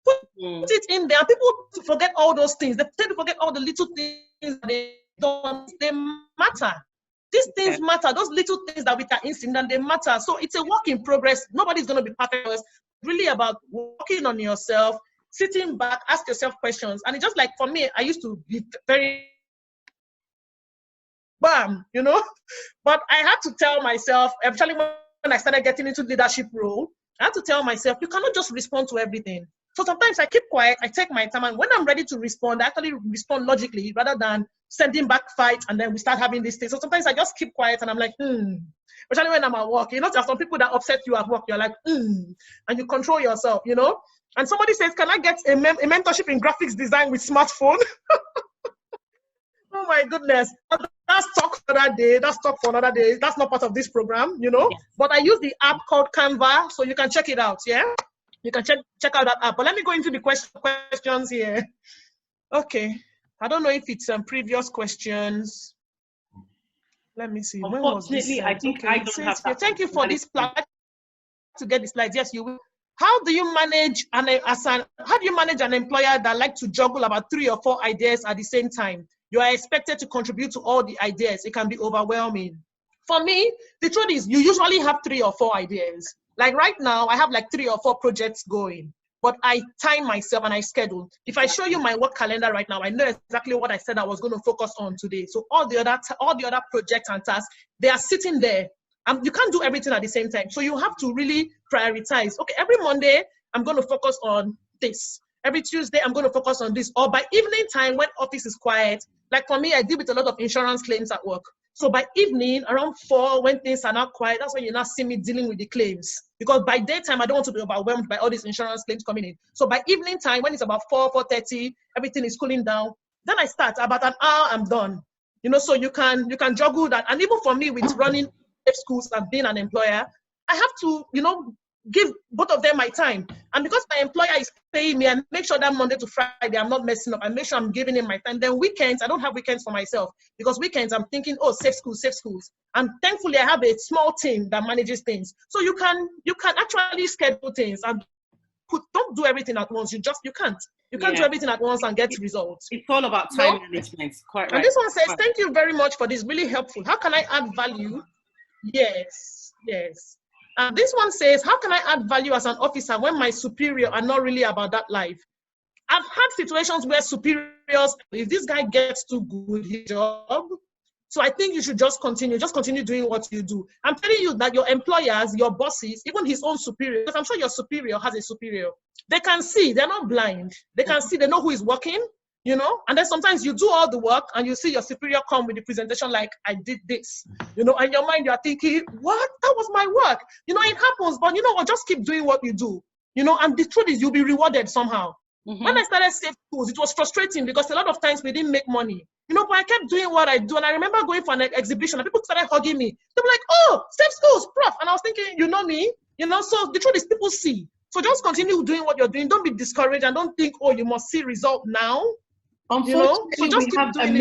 Put it in there. People forget all those things. They tend to forget all the little things that they don't. They matter. These things matter. Those little things that we can instinct, and they matter. So it's a work in progress. Nobody's going to be perfect. It's really about working on yourself, sitting back, ask yourself questions. And it's just like, for me, I used to be very bam, you know, but I had to tell myself, especially when I started getting into leadership role, I had to tell myself, you cannot just respond to everything. So sometimes I keep quiet, I take my time, and when I'm ready to respond, I actually respond logically rather than sending back fight and then we start having this thing. So sometimes I just keep quiet and I'm like, especially when I'm at work. You know, there are some people that upset you at work, you're like, and you control yourself, you know. And somebody says, can I get a mentorship in graphics design with smartphone? Oh my goodness. That's talk for that day. That's talk for another day. That's not part of this program, you know. Yes. But I use the app called Canva, so you can check it out, yeah? You can check out that app. But let me go into the questions here. Okay. I don't know if it's previous questions. Let me see. When was this? I think I don't have that. Thank you for this platform to get the slides. Yes, you will. How do you manage an employer that like to juggle about 3 or 4 ideas at the same time? You are expected to contribute to all the ideas. It can be overwhelming. For me, the truth is you usually have 3 or 4 ideas. Like right now, I have like 3 or 4 projects going, but I time myself and I schedule. If I show you my work calendar right now, I know exactly what I said I was going to focus on today. So all the other projects and tasks, they are sitting there. You can't do everything at the same time. So you have to really prioritize. Okay, every Monday, I'm going to focus on this. Every Tuesday, I'm going to focus on this. Or by evening time, when office is quiet, like for me, I deal with a lot of insurance claims at work. So by evening, around 4, when things are not quiet, that's when you now see me dealing with the claims. Because by daytime, I don't want to be overwhelmed by all these insurance claims coming in. So by evening time, when it's about 4, 4:30, everything is cooling down. Then I start. About an hour, I'm done. You know, so you can juggle that. And even for me, with running schools and being an employer, I have to, you know, give both of them my time. And because my employer is paying me, and make sure that Monday to Friday I'm not messing up, and make sure I'm giving him my time. Then weekends, I don't have weekends for myself, because weekends I'm thinking, oh, safe schools. And thankfully I have a small team that manages things. So you can actually schedule things and don't do everything at once. You can't do everything at once and get results. It's all about time management. Quite right. And this one says, thank you very much for this, really helpful. How can I add value? Yes. And this one says, how can I add value as an officer when my superior are not really about that life? I've had situations where superiors, if this guy gets too good his job, so I think you should just continue doing what you do. I'm telling you that your employers, your bosses, even his own superior, because I'm sure your superior has a superior, they can see, they're not blind. They can see, they know who is working, you know, and then sometimes you do all the work and you see your superior come with the presentation like, I did this, you know, and in your mind you are thinking, what? That was my work. You know, it happens, but you know what, just keep doing what you do, you know, and the truth is you'll be rewarded somehow. When I started Safe Schools, it was frustrating because a lot of times we didn't make money, you know, but I kept doing what I do. And I remember going for an exhibition and people started hugging me. They were like, oh, Safe Schools, prof. And I was thinking, you know me, you know, so the truth is people see. So just continue doing what you're doing. Don't be discouraged and don't think, oh, you must see result now. Unfortunately, we have a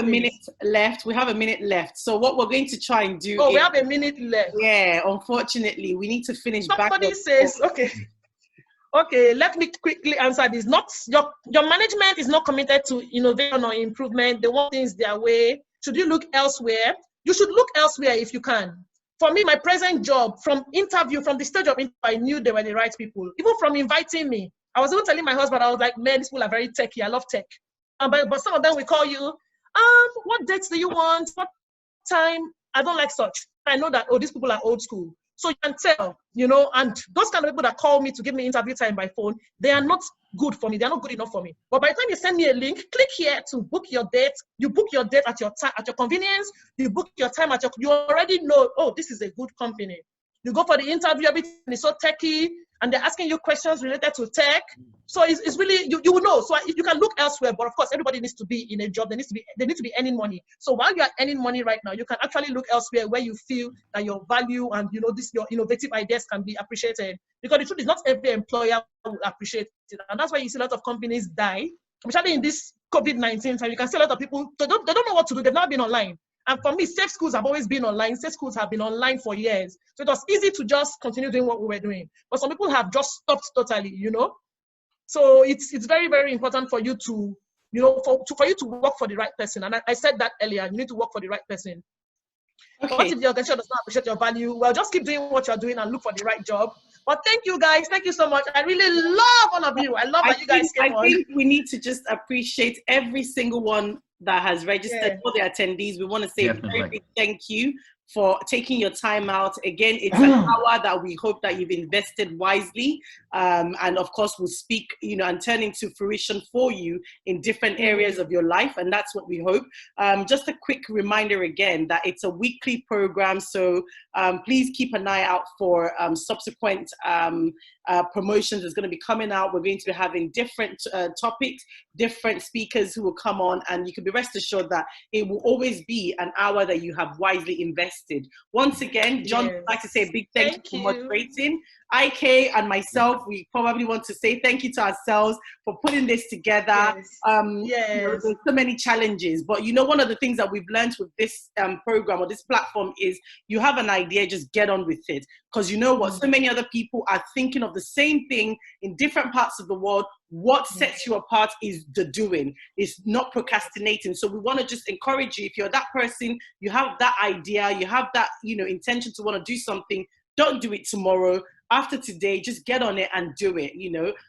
minute left. We have a minute left. So what we're going to try and do we have a minute left. Yeah, unfortunately, we need to finish. Somebody says, okay. Okay, let me quickly answer this. Not your management is not committed to innovation or improvement. They want things their way. Should you look elsewhere? You should look elsewhere if you can. For me, my present job, from the stage of interview, I knew they were the right people. Even from inviting me, I was even telling my husband, I was like, man, these people are very techy. I love tech. But some of them will call you, what dates do you want? What time? I don't like such. I know that, oh, these people are old school. So you can tell, and those kind of people that call me to give me interview time by phone, they are not good for me. They're not good enough for me. But by the time you send me a link, click here to book your date. You book your date at your time, at your convenience. You book your time you already know, oh, this is a good company. You go for the interview, everything is so techy, and they're asking you questions related to tech. So it's really, you will know. So you can look elsewhere, but of course, everybody needs to be in a job. They need to be earning money. So while you are earning money right now, you can actually look elsewhere where you feel that your value and your innovative ideas can be appreciated. Because the truth is, not every employer will appreciate it, and that's why you see a lot of companies die, especially in this COVID-19 time. You can see a lot of people they don't know what to do. They've never been online. And for me, safe schools have always been online. Safe schools have been online for years. So it was easy to just continue doing what we were doing. But some people have just stopped totally, So it's very, very important for you to, for you to work for the right person. And I said that earlier, you need to work for the right person. Okay. What if the organization does not appreciate your value? Well, just keep doing what you're doing and look for the right job. But thank you guys. Thank you so much. I really love all of you. I love that you guys came on. I think we need to just appreciate every single one that has registered, all the attendees. We want to say a very big thank you for taking your time out. Again, it's an hour that we hope that you've invested wisely, and of course will speak, and turn into fruition for you in different areas of your life, and that's what we hope. Just a quick reminder again that it's a weekly program, so please keep an eye out for subsequent promotions that's going to be coming out. We're going to be having different topics, different speakers who will come on, and you can be rest assured that it will always be an hour that you have wisely invested. Once again, John would like to say a big thank you for moderating. Ike and myself, we probably want to say thank you to ourselves for putting this together. There's so many challenges, but one of the things that we've learned with this program or this platform is you have an idea, just get on with it. Because you know what, so many other people are thinking of the same thing in different parts of the world. What sets you apart is the doing, it's not procrastinating. So we want to just encourage you, if you're that person, you have that idea, you have that intention to want to do something, don't do it tomorrow. After today, just get on it and do it.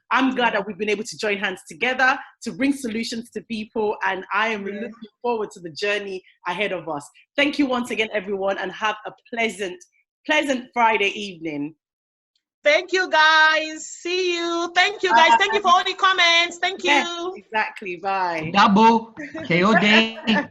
I'm glad that we've been able to join hands together to bring solutions to people, and I am really looking forward to the journey ahead of us. Thank you once again, everyone, and have a pleasant Friday evening. Thank you, guys. See you. Thank you, guys. Thank you for all the comments. Thank you. Yes, exactly. Bye. Dabo. KOD.